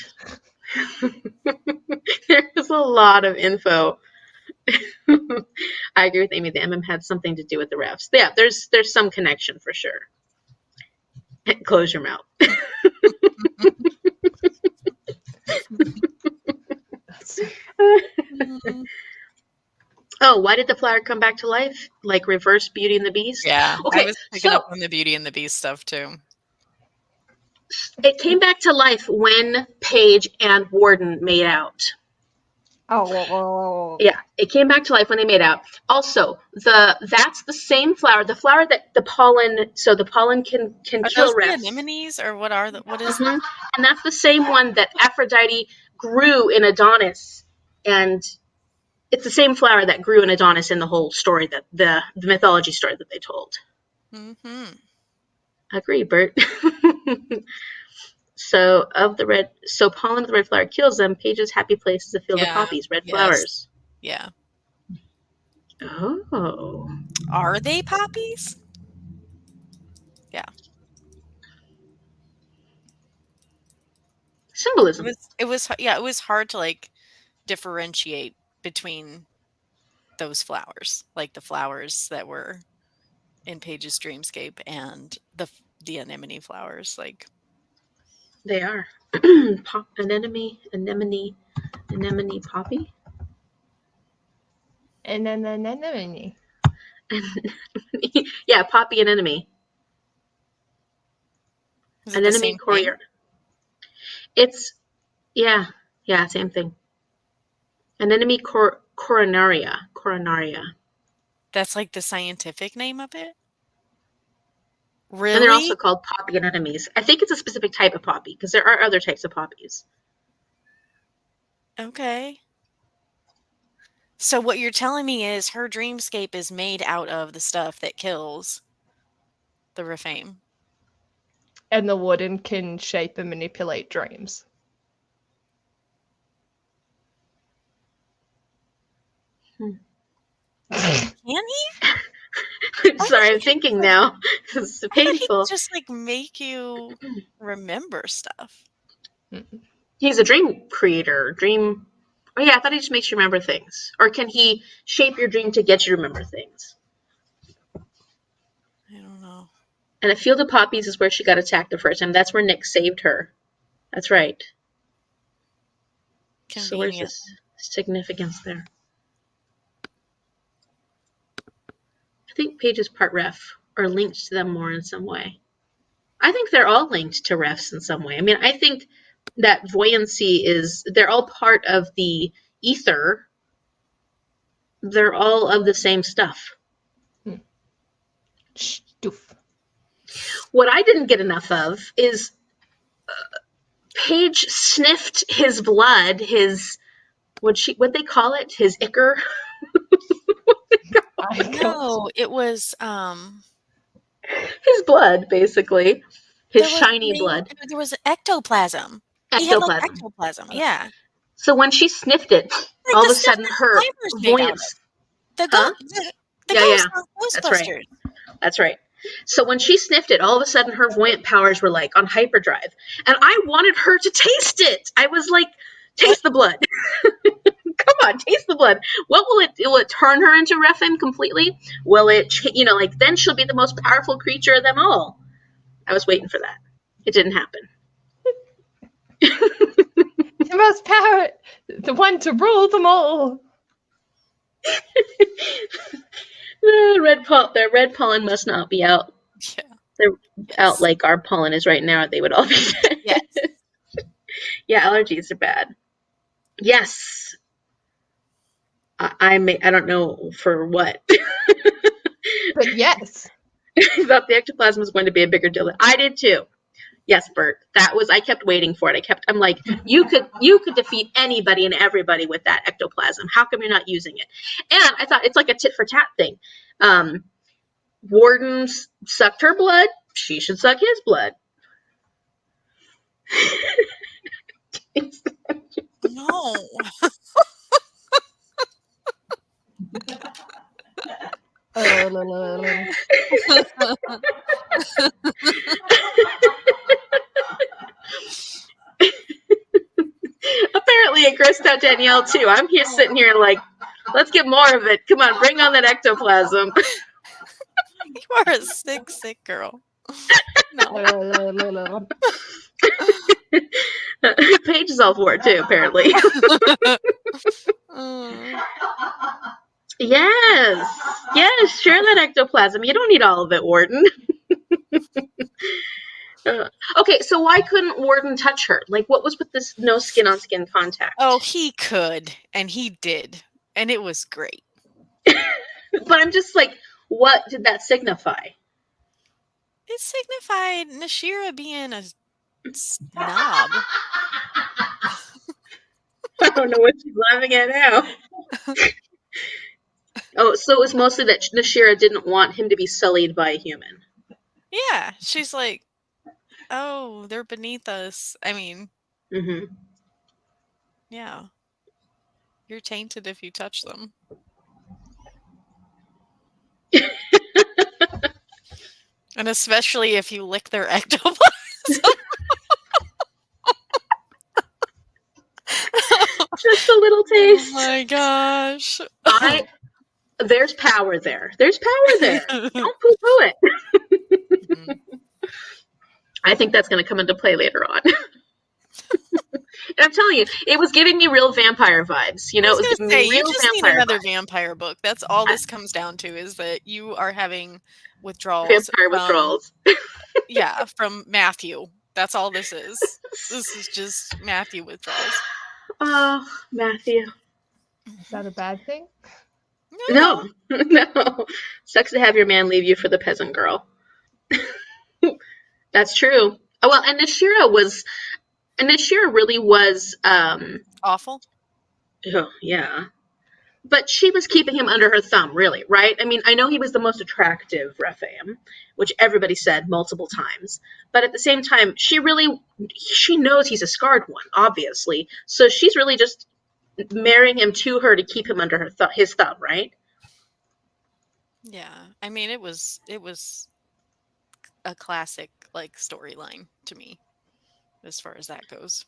A: There's a lot of info. I agree with Amy. The MM had something to do with the refs. Yeah, there's some connection for sure. Close your mouth. Oh, why did the flower come back to life? Like reverse Beauty and the Beast?
B: Yeah,
A: Okay,
B: I was picking up on the Beauty and the Beast stuff too.
A: It came back to life when Paige and Warden made out.
C: Oh.
A: Yeah, it came back to life when they made out. Also, that's the same flower, the flower that the pollen, so the pollen can
B: Are
A: kill
B: those the
A: refs.
B: anemones, or what is
A: And that's the same one that Aphrodite grew in Adonis, and it's the same flower that grew in Adonis in the whole story, that the mythology story that they told.
B: Mm-hmm.
A: Agree, Bert. So pollen of the red flower kills them. Paige's happy place is a field of poppies, red flowers.
B: Yeah.
A: Oh.
B: Are they poppies? Yeah.
A: Symbolism.
B: It was hard to like differentiate between those flowers, like the flowers that were in Paige's dreamscape and the anemone flowers. Like
A: They are. Anemone poppy.
C: And then anemone.
A: Yeah, poppy anemone.
B: is it the same
A: Courier.
B: thing?
A: It's same thing. Anemone coronaria.
B: That's like the scientific name of it?
A: And they're
B: Really?
A: also called poppy anemones. I think it's a specific type of poppy because there are other types of poppies.
B: Okay. So what you're telling me is her dreamscape is made out of the stuff that kills the Refame.
C: And the Warden can shape and manipulate dreams.
B: Can he?
A: I'm sorry, I'm thinking now. It's
B: I thought he
A: painful.
B: could just like make you remember stuff.
A: He's a dream creator. Oh yeah, I thought he just makes you remember things. Or can he shape your dream to get you to remember things?
B: I don't know.
A: And a field of poppies is where she got attacked the first time. That's where Nick saved her. That's right.
B: Convenient.
A: So where's this significance there? I think Paige's part ref are linked to them more in some way. I think they're all linked to refs in some way. I mean, I think that voyancy they're all part of the ether. They're all of the same stuff.
C: Stoof.
A: What I didn't get enough of is Paige sniffed his blood, what'd they call it? His ichor?
B: No, it was
A: His blood, basically. His shiny blood.
B: There was ectoplasm. He had like ectoplasm, yeah.
A: So when she sniffed it,
B: Like
A: all
B: the
A: of a
B: stuff
A: sudden
B: that
A: her
B: Survivor's made out of.
A: voyance.
B: The
A: Huh?
B: ghost on
A: That's right.
B: Ghostbusters.
A: That's right. So when she sniffed it, all of a sudden her voyant powers were like on hyperdrive. And I wanted her to taste it. I was like, taste the blood. Come on, taste the blood. What will it turn her into Refem completely? Will it, then she'll be the most powerful creature of them all. I was waiting for that. It didn't happen.
C: The most power, the one to rule them all.
A: Their red pollen must not be out.
B: Yeah.
A: They're out like our pollen is right now. They would all be dead.
B: Yes.
A: Yeah, allergies are bad. Yes. I don't know for what.
C: But yes.
A: I thought the ectoplasm was going to be a bigger deal. I did too. Yes, Bert. I kept waiting for it. I'm like, you could defeat anybody and everybody with that ectoplasm. How come you're not using it? And I thought it's like a tit for tat thing. Warden sucked her blood. She should suck his blood.
B: No.
A: Apparently it grossed out Danielle too. I'm here sitting here like, let's get more of it. Come on, bring on that ectoplasm.
B: You are a sick girl. No.
A: Paige is all for it too, apparently. Yes, share that ectoplasm. You don't need all of it, Warden. Okay, so why couldn't Warden touch her? Like, what was with this no skin on skin contact?
B: Oh, he could, and he did, and it was great.
A: But I'm just like, what did that signify?
B: It signified Nashira being a snob.
A: I don't know what she's laughing at now. Oh, so it was mostly that Nashira didn't want him to be sullied by a human.
B: Yeah, she's like, oh, they're beneath us. I mean,
A: Mm-hmm.
B: yeah, you're tainted if you touch them. And especially if you lick their ectoplasm.
A: Just a little taste.
B: Oh my gosh.
A: There's power there. There's power there. Don't poo-poo it.
B: Mhm.
A: I think that's going to come into play later on. And I'm telling you, it was giving me real vampire vibes. You know,
B: I
A: it was
B: was
A: giving
B: gonna say,
A: me
B: you
A: real
B: just need
A: vampire
B: another
A: vibes.
B: vampire book. That's all this comes down to, is that you are having withdrawals
A: Vampire
B: from,
A: withdrawals.
B: yeah, from Matthew. That's all this is. This is just Matthew withdrawals.
A: Oh, Matthew.
C: Is that a bad thing?
A: No, no. Sucks to have your man leave you for the peasant girl. That's true. Oh, well, and Nashira really was,
B: Awful.
A: oh, yeah. But she was keeping him under her thumb, really, right? I mean, I know he was the most attractive Rephaim, which everybody said multiple times. But at the same time, she knows he's a scarred one, obviously. So she's really just marrying him to her to keep him under his thumb, right?
B: Yeah. I mean, it was a classic, like, storyline to me, as far as that goes.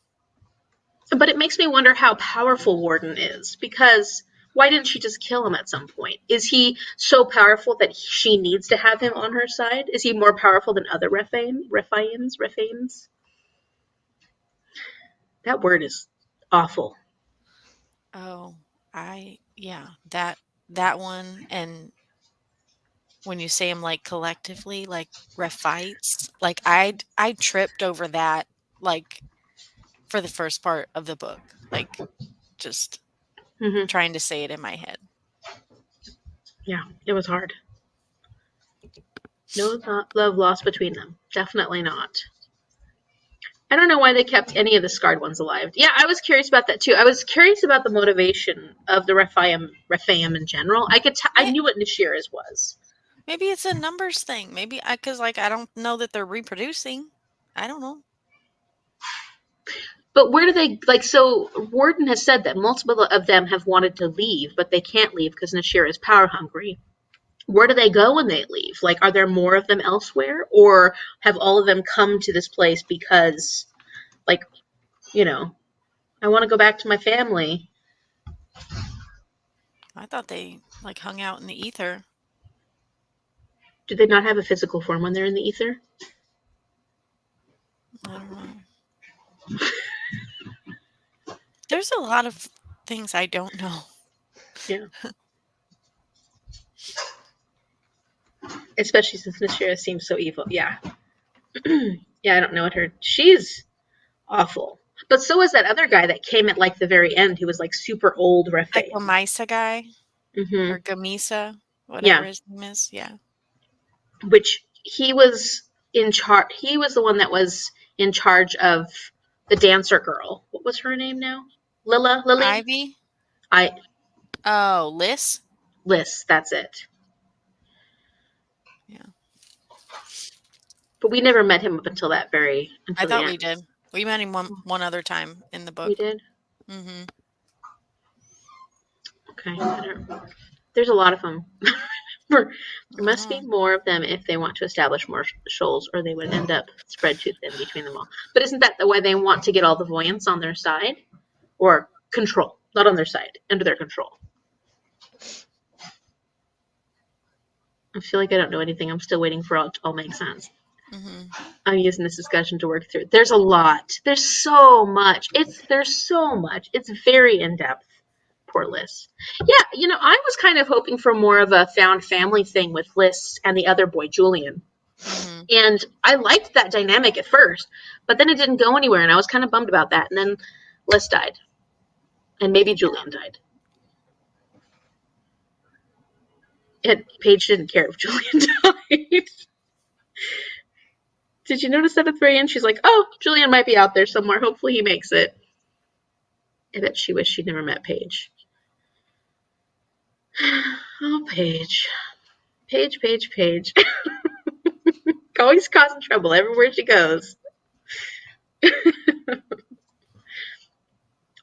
A: But it makes me wonder how powerful Warden is, because why didn't she just kill him at some point? Is he so powerful that she needs to have him on her side? Is he more powerful than other Rephaims? That word is awful.
B: Oh, that one, and when you say them, like, collectively, like, Rephites, like, I tripped over that, like, for the first part of the book, like, just
A: Mm-hmm.
B: trying to say it in my head.
A: Yeah, it was hard. No love lost between them. Definitely not. I don't know why they kept any of the scarred ones alive. Yeah, I was curious about that too. I was curious about the motivation of the Rephaim in general. I knew what Nashira's was.
B: Maybe it's a numbers thing. Maybe because, like, I don't know that they're reproducing. I don't know.
A: But where do they, like, so Warden has said that multiple of them have wanted to leave, but they can't leave because Nashira is power hungry. Where do they go when they leave? Like, are there more of them elsewhere? Or have all of them come to this place because, like, you know, I want to go back to my family?
B: I thought they, like, hung out in the ether.
A: Do they not have a physical form when they're in the ether?
B: I don't know. There's a lot of things I don't know.
A: Yeah. Especially since Nashira seems so evil. Yeah. Yeah, I don't know what she's awful. But so was that other guy that came at, like, the very end, who was, like, super old
B: Like
A: Rephaim.
B: Gamisa guy,
A: Mm-hmm.
B: or Gamisa, whatever his name is. Yeah.
A: Which he was in charge. He was the one that was in charge of the dancer girl. What was her name now? Lily?
B: Ivy?
A: Oh,
B: Liz?
A: Liz, that's it.
B: Yeah.
A: But we never met him up until
B: I
A: the
B: thought
A: end.
B: we did. We met him one other time in the book.
A: We did?
B: Mm-hmm.
A: Okay. There's a lot of them. There must be more of them if they want to establish more shoals, or they would end up spread too thin between them all. But isn't that the way they want to get all the voyants on their side? Or control. Not on their side, under their control. I feel like I don't know anything. I'm still waiting for it to all make sense.
B: Mm-hmm.
A: I'm using this discussion to work through. There's a lot. There's so much. There's so much. It's very in-depth. Poor Liz. Yeah, I was kind of hoping for more of a found family thing with Liz and the other boy, Julian.
B: Mm-hmm.
A: And I liked that dynamic at first, but then it didn't go anywhere, and I was kind of bummed about that. And then Liz died. And maybe Julian died. And Paige didn't care if Julian died. Did you notice that at the very end? She's like, oh, Julian might be out there somewhere. Hopefully he makes it. I bet she wished she'd never met Paige. Oh, Paige. Paige. Always causing trouble everywhere she goes.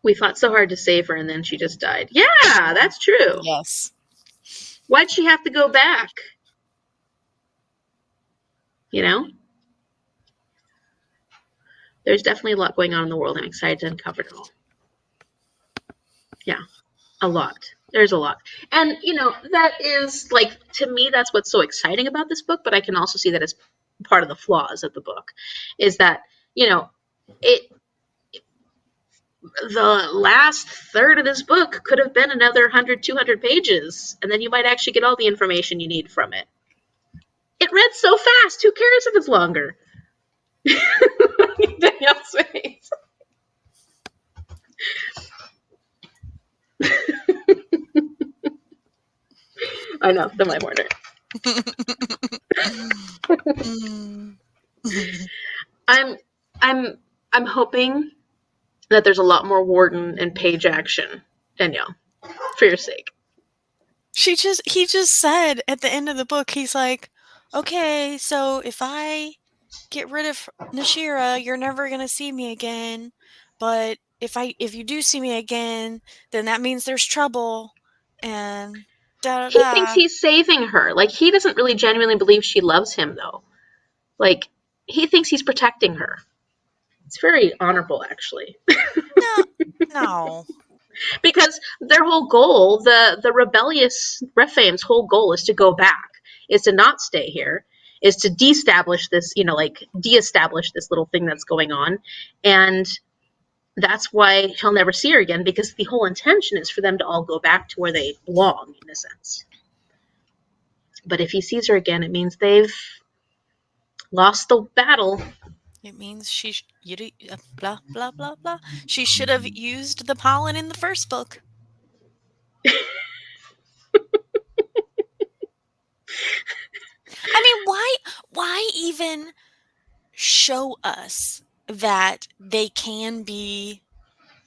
A: We fought so hard to save her, and then she just died. Yeah, that's true.
B: Yes.
A: Why'd she have to go back? You know? There's definitely a lot going on in the world. I'm excited to uncover it all. Yeah, a lot. There's a lot. And, you know, that is, like, to me, that's what's so exciting about this book, but I can also see that as part of the flaws of the book, is that, you know, the last third of this book could have been another 100, 200 pages, and then you might actually get all the information you need from it. It read so fast. Who cares if it's longer? Danielle's face. I know, the my order. I'm hoping that there's a lot more Warden and Paige action, Danielle, for your sake.
B: He just said at the end of the book, he's like, okay, so if I get rid of Nashira, you're never gonna see me again. But if you do see me again, then that means there's trouble. And
A: He thinks he's saving her. Like, he doesn't really genuinely believe she loves him, though. Like, he thinks he's protecting her. It's very honorable, actually.
B: No.
A: Because their whole goal, the rebellious Rephaim's whole goal is to go back, is to not stay here, is to de-establish this, you know, like, de-establish this little thing that's going on. And that's why he'll never see her again, because the whole intention is for them to all go back to where they belong, in a sense. But if he sees her again, it means they've lost the battle.
B: It means blah, blah, blah, blah. She should have used the pollen in the first book. I mean, why even show us that they can be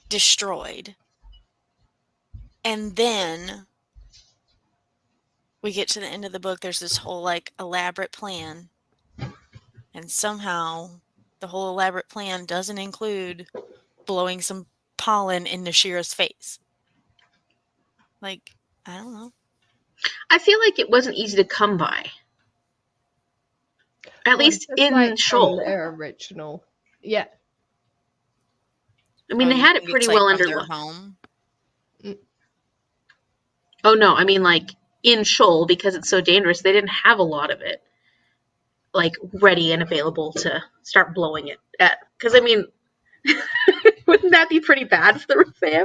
B: destroyed? And then we get to the end of the book, there's this whole, like, elaborate plan. And somehow the whole elaborate plan doesn't include blowing some pollen in Nashira's face. Like, I don't know.
A: I feel like it wasn't easy to come by. At least in
C: like
A: Shoal.
C: Their original. Yeah.
A: I mean, they had it pretty well under
B: their home.
A: Oh, no. I mean, like, in Shoal, because it's so dangerous, they didn't have a lot of it, like, ready and available to start blowing it at. Because, I mean, wouldn't that be pretty bad for the Rephaim?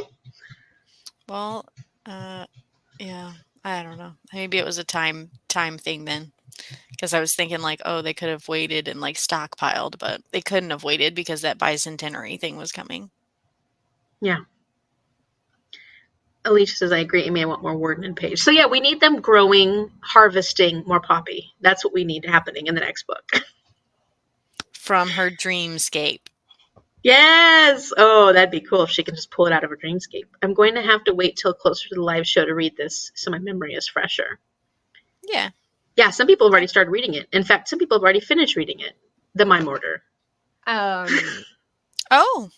B: Well, yeah, I don't know. Maybe it was a time thing then. Because I was thinking, like, oh, they could have waited and, like, stockpiled, but they couldn't have waited because that bicentenary thing was coming.
A: Yeah. Alicia says, I agree. You may want more Warden and Paige. So, yeah, we need them growing, harvesting more poppy. That's what we need happening in the next book.
B: From her dreamscape.
A: Yes! Oh, that'd be cool if she can just pull it out of her dreamscape. I'm going to have to wait till closer to the live show to read this so my memory is fresher.
B: Yeah.
A: Yeah, some people have already started reading it. In fact, some people have already finished reading it. The Mime Order.
B: Oh.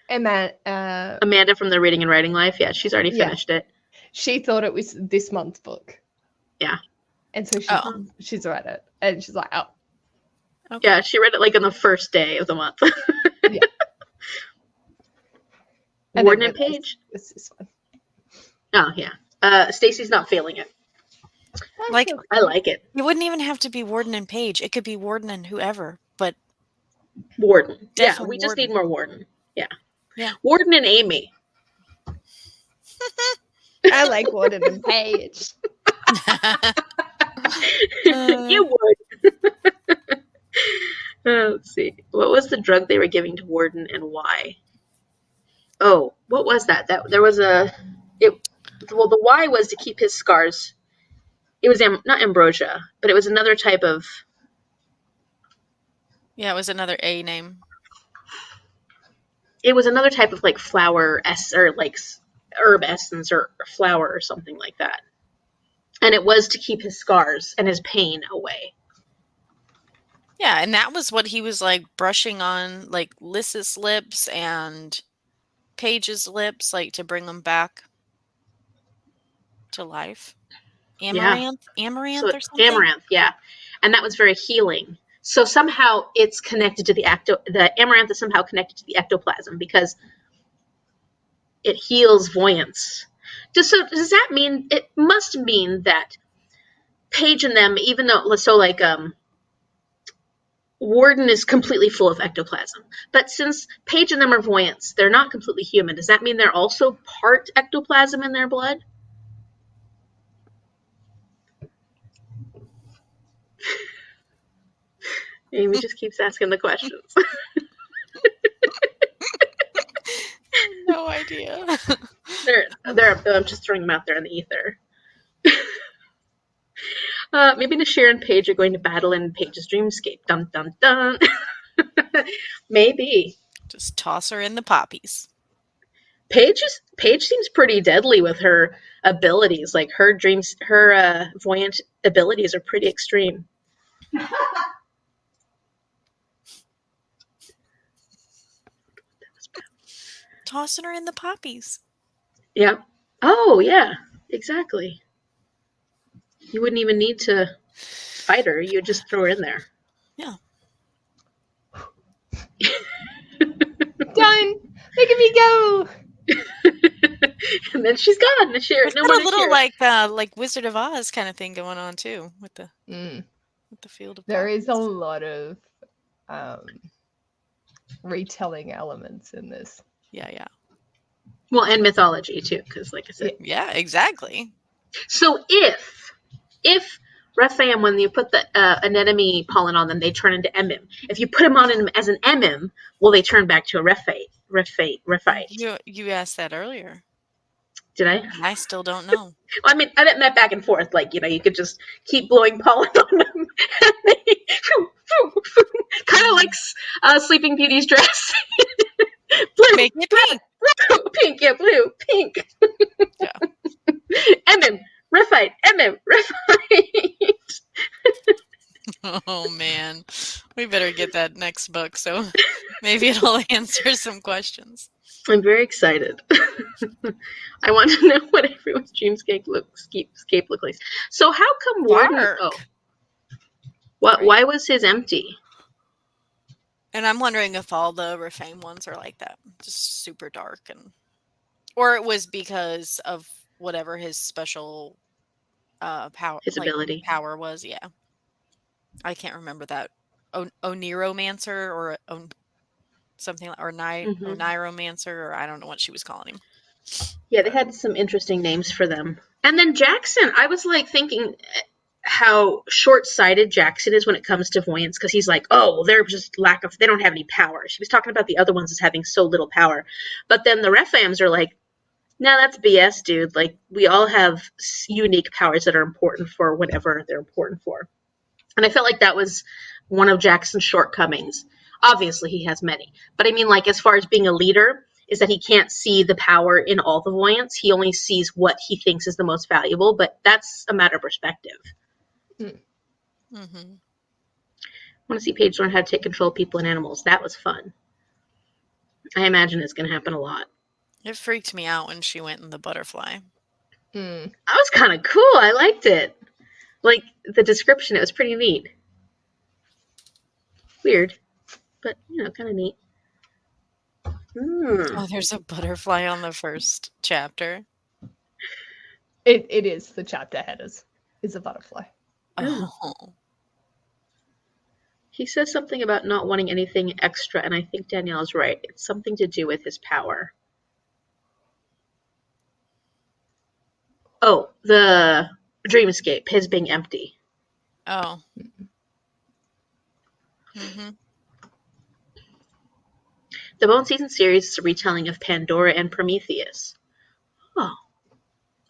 A: Amanda from the Reading and Writing Life. Yeah, she's already finished it.
C: She thought it was this month's book.
A: Yeah.
C: And so she's read it. And she's like, oh.
A: Okay. Yeah, she read it like on the first day of the month.
C: Yeah.
A: Warden and Paige?
C: It's this one.
A: Oh, yeah. Stacy's not feeling it.
B: Like,
A: I like it.
B: It wouldn't even have to be Warden and Paige. It could be Warden and whoever, but
A: Warden. Yeah, we just need more Warden. Yeah.
B: Yeah.
A: Warden and Amy.
C: I like Warden and Paige.
A: You would. Let's see. What was the drug they were giving to Warden and why? Oh, what was that? That there was a it. Well, the why was to keep his scars. It was not ambrosia, but it was another type of.
B: Yeah, it was another A name.
A: It was another type of like flower or like herb essence or flower or something like that. And it was to keep his scars and his pain away.
B: Yeah, and that was what he was like brushing on, like Lys's lips and Paige's lips, like to bring them back to life. Amaranth,
A: Yeah.
B: amaranth
A: So
B: or something.
A: amaranth, yeah, and that was very healing. So somehow it's connected to the amaranth is somehow connected to the ectoplasm because it heals voyance. Does that mean it must mean that Paige and them, even though Warden is completely full of ectoplasm, but since Paige and them are voyants, they're not completely human. Does that mean they're also part ectoplasm in their blood? Amy just keeps asking the questions.
B: No idea.
A: I'm just throwing them out there in the ether. Maybe Nashir and Paige are going to battle in Paige's dreamscape. Dun dun dun. Maybe.
B: Just toss her in the poppies.
A: Paige seems pretty deadly with her abilities. Like her voyant abilities are pretty extreme.
B: Tossing her in the poppies.
A: Yeah. Oh yeah. Exactly. You wouldn't even need to fight her. You would just throw her in there.
B: Yeah.
C: Done. Making me go.
A: And then she's gone. Nashir,
B: There's
A: no
B: got
A: more
B: a little
A: Nashir.
B: like Wizard of Oz kind of thing going on too with the field of
C: There
B: poppies.
C: is a lot of retelling elements in this.
B: Yeah.
A: Well, and mythology too, because like I said.
B: Yeah, exactly.
A: So if Rephaim, when you put the anemone pollen on them, they turn into emim. If you put them on them as an emim, will they turn back to a rephite?
B: You asked that earlier.
A: Did I?
B: And I still don't know.
A: Well, I mean, I meant back and forth. Like, you could just keep blowing pollen on them. And they, kind of like Sleeping Beauty's dress. Blue,
B: Make it pink.
A: blue, pink, yeah, blue, pink.
B: Yeah.
A: Emim, rephite, emim, rephite.
B: Oh man, we better get that next book, so maybe it'll answer some questions.
A: I'm very excited. I want to know what everyone's dreamscape looks like. So how come Warden? Why was his empty?
B: And I'm wondering if all the Refame ones are like that, just super dark, or it was because of whatever his special power,
A: His ability,
B: power was. Yeah, I can't remember that. Oniromancer or something, or Oniromancer, or I don't know what she was calling him.
A: Yeah, they had some interesting names for them. And then Jackson, I was like thinking how short-sighted Jackson is when it comes to voyance, because he's like, oh, they're just they don't have any power. She was talking about the other ones as having so little power. But then the Rephaims are like, no, that's BS, dude. Like, we all have unique powers that are important for whatever they're important for. And I felt like that was one of Jackson's shortcomings. Obviously, he has many. But I mean, like, as far as being a leader, is that he can't see the power in all the voyants. He only sees what he thinks is the most valuable, but that's a matter of perspective.
B: Mm-hmm.
A: I want to see Paige learn how to take control of people and animals. That was fun. I imagine it's going to happen a lot.
B: It freaked me out when she went in the butterfly.
A: That was kind of cool. I liked it. Like, the description, it was pretty neat. Weird, but, kind of neat.
B: Oh, there's a butterfly on the first chapter.
C: It is the chapter headers. Is a butterfly.
B: Oh.
A: He says something about not wanting anything extra, and I think Danielle is right. It's something to do with his power. Oh, the dreamscape, his being empty.
B: Oh. Mm-hmm.
A: The Bone Season series is a retelling of Pandora and Prometheus. Oh,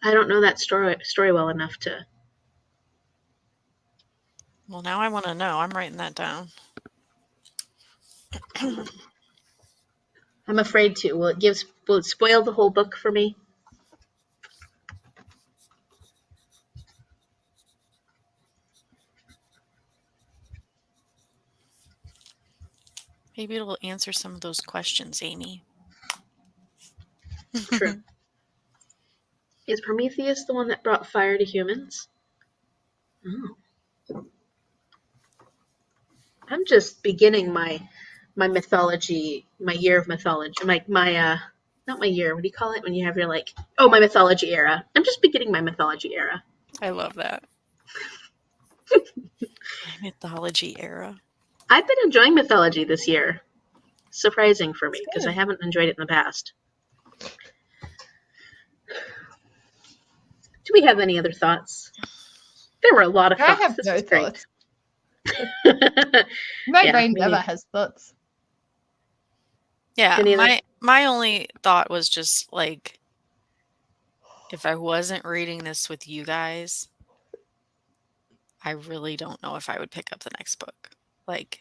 A: I don't know that story well enough to.
B: Well, now I want to know. I'm writing that down.
A: I'm afraid to. Will it spoil the whole book for me?
B: Maybe it'll answer some of those questions, Amy.
A: True. Is Prometheus the one that brought fire to humans? Oh. I'm just beginning my mythology, my year of mythology, not my year, what do you call it when you have your my mythology era. I'm just beginning my mythology era.
B: I love that. My mythology era.
A: I've been enjoying mythology this year. Surprising for me, because I haven't enjoyed it in the past. Do we have any other thoughts? There were a lot of thoughts.
C: I have
A: This
C: no
A: is great.
C: thoughts. My
A: Yeah,
C: brain
A: me
C: never
A: neither.
C: has thoughts.
B: Yeah,
A: Me neither.
B: my only thought was just like, if I wasn't reading this with you guys, I really don't know if I would pick up the next book. Like,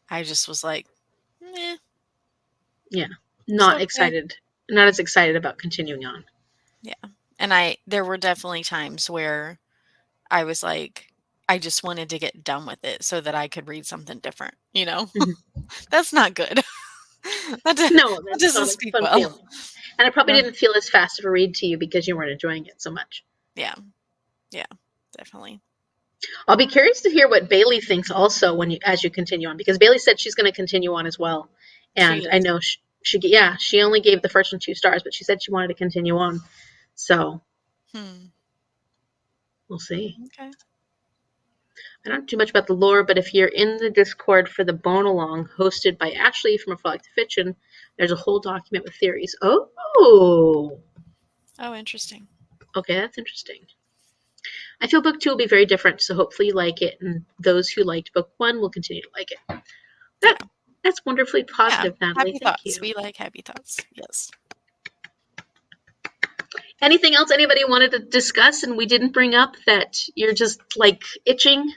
B: I just was like, eh,
A: Yeah,
B: it's
A: not
B: okay.
A: excited. Not as excited about continuing on.
B: Yeah, and there were definitely times where I was like, I just wanted to get done with it so that I could read something different. You know, that's not good.
A: No,
B: that
A: that's
B: doesn't
A: not a
B: speak
A: fun
B: well.
A: feeling. And it probably
B: No.
A: didn't feel as fast of a read to you because you weren't enjoying it so much.
B: Yeah, definitely.
A: I'll be curious to hear what Bailey thinks also as you continue on, because Bailey said she's going to continue on as well. And
B: She
A: I
B: is.
A: know she only gave the first one 2 stars, but she said she wanted to continue on. So we'll see.
B: Okay.
A: I don't know too much about the lore, but if you're in the Discord for the Bone Along, hosted by Ashley from Reflective Fiction, there's a whole document with theories. Oh,
B: Interesting.
A: okay, that's interesting. I feel book 2 will be very different, so hopefully you like it, and those who liked book 1 will continue to like it. That's wonderfully positive, Natalie.
B: Happy
A: Thank
B: thoughts.
A: you.
B: We like happy thoughts. Yes.
A: Anything else anybody wanted to discuss and we didn't bring up that you're just like itching,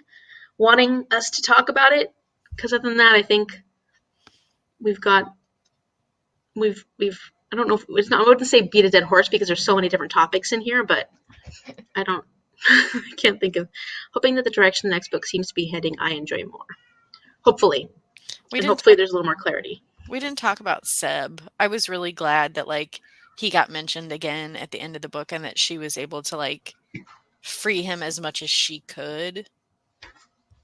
A: wanting us to talk about it? Because other than that, I think we've I don't know if it's not, I wouldn't say beat a dead horse because there's so many different topics in here, but I can't think of, hoping that the direction the next book seems to be heading, I enjoy more. Hopefully. Hopefully there's a little more clarity.
B: We didn't talk about Seb. I was really glad that he got mentioned again at the end of the book and that she was able to free him as much as she could.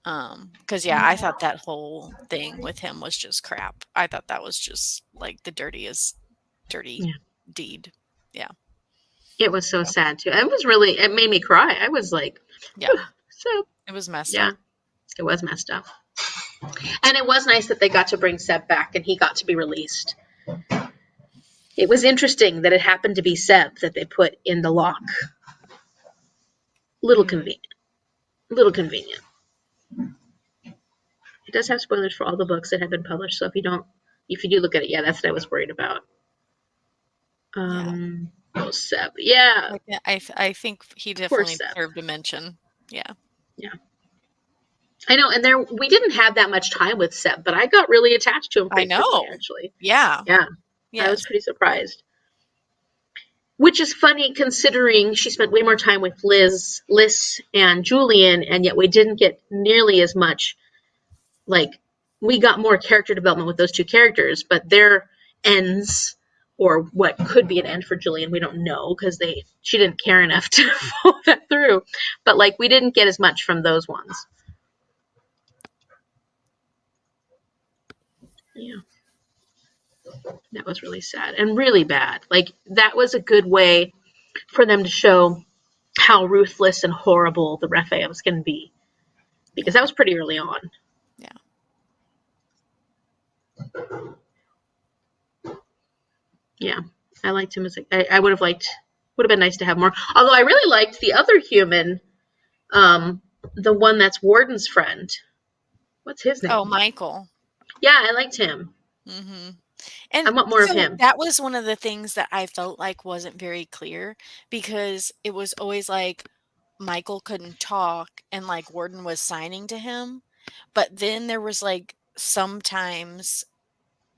B: Because I thought that whole thing with him was just crap. I thought that was just the dirty deed. Yeah.
A: It was so sad too. It made me cry. I was like,
B: Seb. It was messed up.
A: It was messed up. And it was nice that they got to bring Seb back and he got to be released. It was interesting that it happened to be Seb that they put in the lock. Little convenient. It does have spoilers for all the books that have been published, so if you do look at it, that's what I was worried about. Seb. Yeah.
B: I think he definitely deserved a mention. Yeah.
A: Yeah. I know, and we didn't have that much time with Seb, but I got really attached to him pretty quickly, actually.
B: Yeah.
A: Yeah. Yes. I was pretty surprised. Which is funny considering she spent way more time with Liz and Julian, and yet we didn't get nearly as much. We got more character development with those two characters, but their ends, or what could be an end for Julian, we don't know because she didn't care enough to follow that through. But we didn't get as much from those ones. Yeah. That was really sad and really bad. That was a good way for them to show how ruthless and horrible the Raphael was going to be. Because that was pretty early on. Yeah. I liked him I would have been nice to have more. Although I really liked the other human, the one that's Warden's friend. What's his name?
B: Oh, Michael.
A: Yeah, I liked him.
B: Mm-hmm.
A: I
B: And
A: want more of
B: so
A: him.
B: that was one of the things that I felt like wasn't very clear because it was always like Michael couldn't talk and like Warden was signing to him. But then there was like sometimes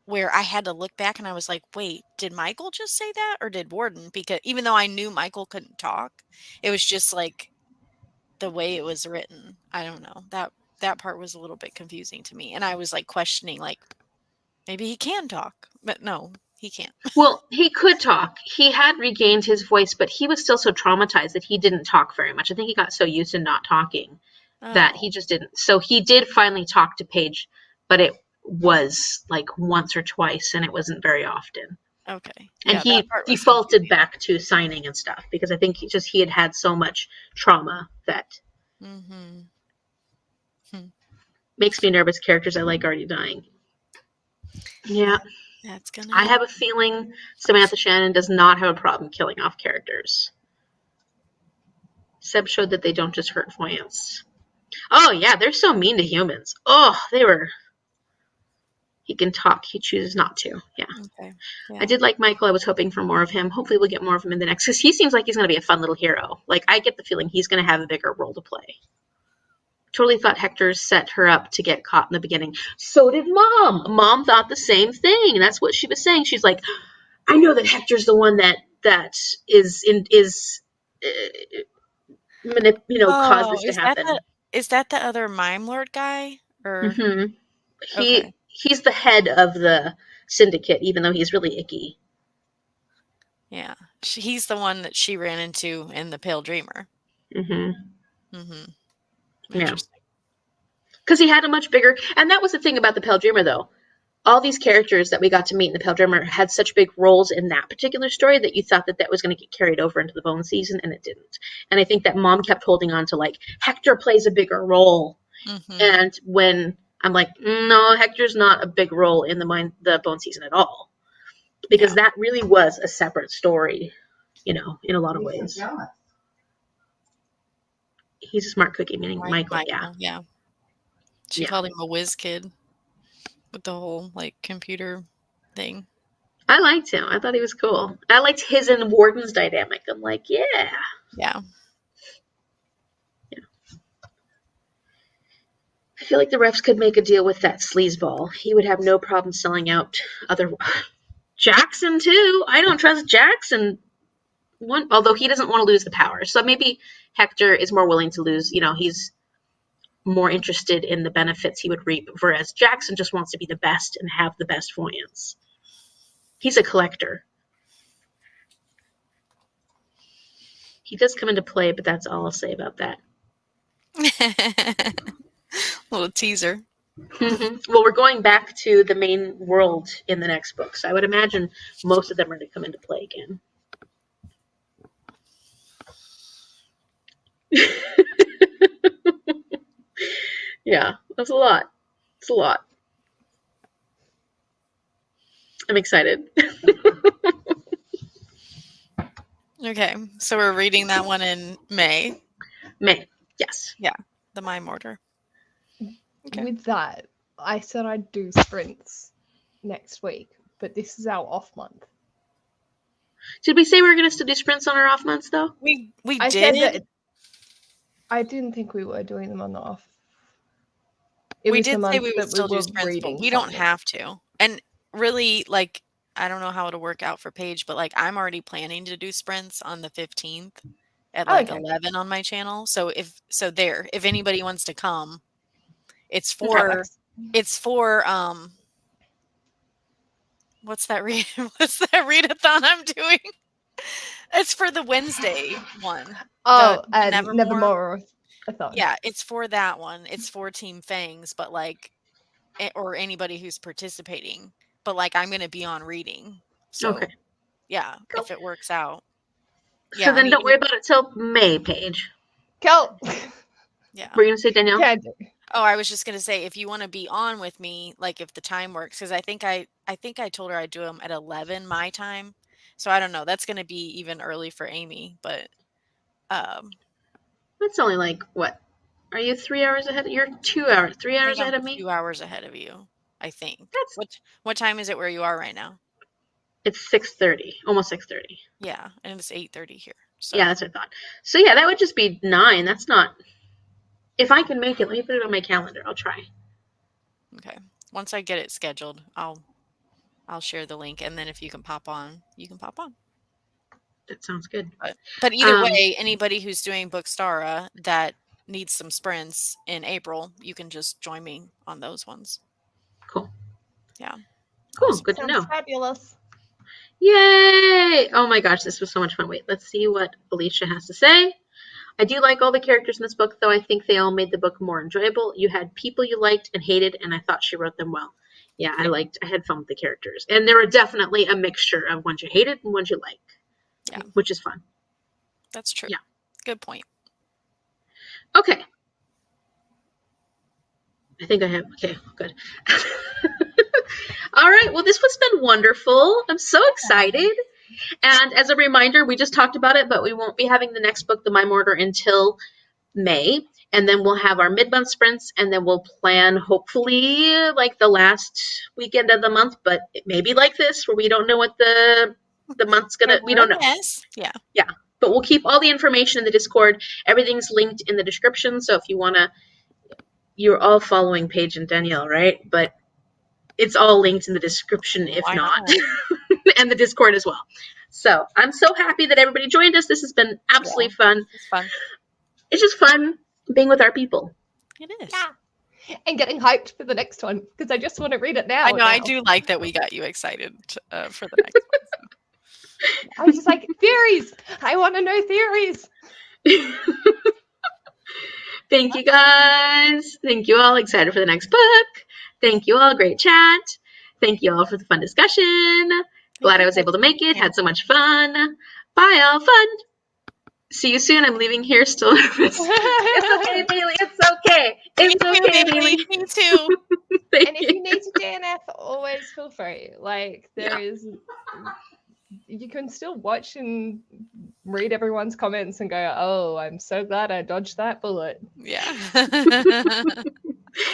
B: where I had to look back and I was like, wait, did Michael just say that or did Warden? Because even though I knew Michael couldn't talk, it was just like the way it was written. I don't know. That part was a little bit confusing to me. And I was like questioning, like, maybe he can talk. But no, he can't.
A: Well, he could talk. He had regained his voice, but he was still so traumatized that he didn't talk very much. I think he got so used to not talking that
B: Oh,
A: he just didn't. So he did finally talk to Paige, but it was like once or twice, and it wasn't very often.
B: okay.
A: And
B: Yeah, that
A: he
B: part was
A: defaulted
B: confusing.
A: back to signing and stuff because I think he had had so much trauma that
B: Mhm. Hmm.
A: makes me nervous. Characters I like already dying. Yeah,
B: That that's gonna
A: I have
B: happen.
A: a feeling Samantha Shannon does not have a problem killing off characters. Seb showed that they don't just hurt Voyants. Oh yeah, they're so mean to humans. Oh, they were. He can talk. He chooses not to. Yeah,
B: Okay.
A: I
B: Yeah.
A: did like Michael. I was hoping for more of him. Hopefully, we'll get more of him in the next. Because he seems like he's going to be a fun little hero. Like I get the feeling he's going to have a bigger role to play. Totally thought Hector set her up to get caught in the beginning. So did Mom. Mom thought the same thing. That's what she was saying. She's like, I know that Hector's the one that is caused
B: Oh,
A: this to happen.
B: is that the other Mime Lord guy? Or
A: Hmm.
B: okay.
A: He's the head of the syndicate, even though he's really icky.
B: Yeah. He's the one that she ran into in the Pale Dreamer.
A: Hmm.
B: Mhm.
A: Yeah,
B: Interesting.
A: because he had a much bigger, and that was the thing about the Pale Dreamer, though. All these characters that we got to meet in the Pale Dreamer had such big roles in that particular story that you thought that was going to get carried over into the Bone season, and it didn't. And I think that Mom kept holding on to like Hector plays a bigger role,
B: Mhm.
A: and when I'm like, no, Hector's not a big role in the Bone season at all, because
B: Yeah.
A: that really was a separate story, in a lot of ways. He's a smart cookie, meaning Michael. Yeah,
B: Michael, yeah. She
A: yeah.
B: called him a whiz kid with the whole like computer thing.
A: I liked him. I thought he was cool. I liked his and Warden's dynamic. I'm like, yeah.
B: Yeah.
A: Yeah. I feel like the refs could make a deal with that sleazeball. He would have no problem selling out other. Jackson too. I don't trust Jackson. Although he doesn't want to lose the power, so maybe Hector is more willing to lose. He's more interested in the benefits he would reap, whereas Jackson just wants to be the best and have the best voyance. He's a collector. He does come into play, but that's all I'll say about that.
B: Little teaser.
A: Well, we're going back to the main world in the next book, so I would imagine most of them are going to come into play again. Yeah, that's a lot. It's a lot. I'm excited.
B: Okay. So we're reading that one in May.
A: May, yes.
B: Yeah. The Mime Order. Okay.
C: With that, I said I'd do sprints next week, but this is our off month.
A: Did we say we were going to still do sprints on our off months, though?
B: We
C: I
B: did.
C: said that I didn't think we were doing them on the off. It
B: We
C: was the
B: did say
C: month
B: we would
C: that we
B: still do
C: were
B: sprints, but
C: reading
B: we don't
C: something.
B: have to. And really, like, I don't know how it'll work out for Paige, but like, I'm already planning to do sprints on the 15th at like
C: Okay.
B: 11 on my channel. So if anybody wants to come, it's
C: That
B: for
C: works.
B: what's that read what's that readathon I'm doing? It's for the Wednesday one. The
C: Oh,
B: Nevermore.
C: Nevermore a thon.
B: Yeah, it's for that one. It's for Team Fangs, but like or anybody who's participating. But like I'm going to be on reading.
A: Okay.
B: So, yeah,
A: Cool.
B: if it works out.
A: So
B: Yeah, I
A: then
B: mean
A: don't worry about it till May, Paige.
C: Cool.
B: yeah.
A: Were you going to say Danielle?
C: Can do.
B: Oh, I was just going to say if you want to be on with me, like if the time works cuz I think I told her I'd do them at 11 my time. So I don't know. That's going to be even early for Amy, but
A: That's only like, what? Are you 3 hours ahead? You're 2 hours, 3
B: I think
A: hours
B: I'm
A: ahead of me?
B: 2 hours ahead of you. I think.
A: That's
B: What time is it where you are right now?
A: It's 6:30, almost 6:30.
B: Yeah, and it's 8:30 here. So
A: Yeah, that's what I thought. So yeah, that would just be 9. That's not. If I can make it, let me put it on my calendar. I'll try.
B: okay. Once I get it scheduled, I'll share the link, and then if you can pop on, you can pop on.
A: That sounds good.
B: But either way, anybody who's doing BookStara that needs some sprints in April, you can just join me on those ones.
A: Cool.
B: Yeah.
A: Cool.
B: Awesome.
A: Good to know.
C: Sounds fabulous.
A: Yay! Oh my gosh, this was so much fun. Wait, let's see what Alicia has to say. I do like all the characters in this book, though I think they all made the book more enjoyable. You had people you liked and hated, and I thought she wrote them well. Yeah, I had fun with the characters. And there were definitely a mixture of ones you hated and ones you liked.
B: Yeah.
A: Which is fun.
B: That's true.
A: Yeah.
B: Good point.
A: Okay. I think I have. Okay, good. All right. Well, this has been wonderful. I'm so excited. And as a reminder, we just talked about it, but we won't be having the next book, The Mime Order, until May. And then we'll have our mid-month sprints, and then we'll plan, hopefully, like the last weekend of the month, but it may be like this, where we don't know what the month's gonna, we don't know.
B: Yes. Yeah.
A: Yeah. But we'll keep all the information in the Discord. Everything's linked in the description, so if you want to, you're all following Paige and Danielle, right? But it's all linked in the description, if not, and the Discord as well. So I'm so happy that everybody joined us. This has been absolutely fun.
B: It's fun.
A: It's just fun being with our people.
B: It is.
C: Yeah. And getting hyped for the next one because I just want to read it now.
B: I know. I do like that we got you excited for the next one.
C: I was just like, theories. I want to know theories.
A: Thank you, guys. Thank you all. Excited for the next book. Thank you all. Great chat. Thank you all for the fun discussion. Glad I was able to make it. Had so much fun. Bye, all. Fun. See you soon. I'm leaving here still nervous. It's okay, Bailey. It's okay. It's okay, Bailey.
B: Me too.
C: And if you need to DNF, always feel free. Like you can still watch and read everyone's comments and go, oh, I'm so glad I dodged that bullet.
B: Yeah.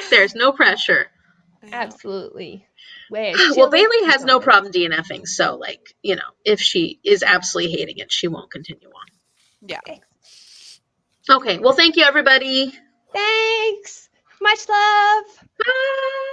A: There's no pressure.
C: Absolutely.
A: Well, Bailey has no problem DNFing, so if she is absolutely hating it, she won't continue on.
B: Yeah.
A: Okay. Well, thank you, everybody.
C: Thanks. Much love.
A: Bye.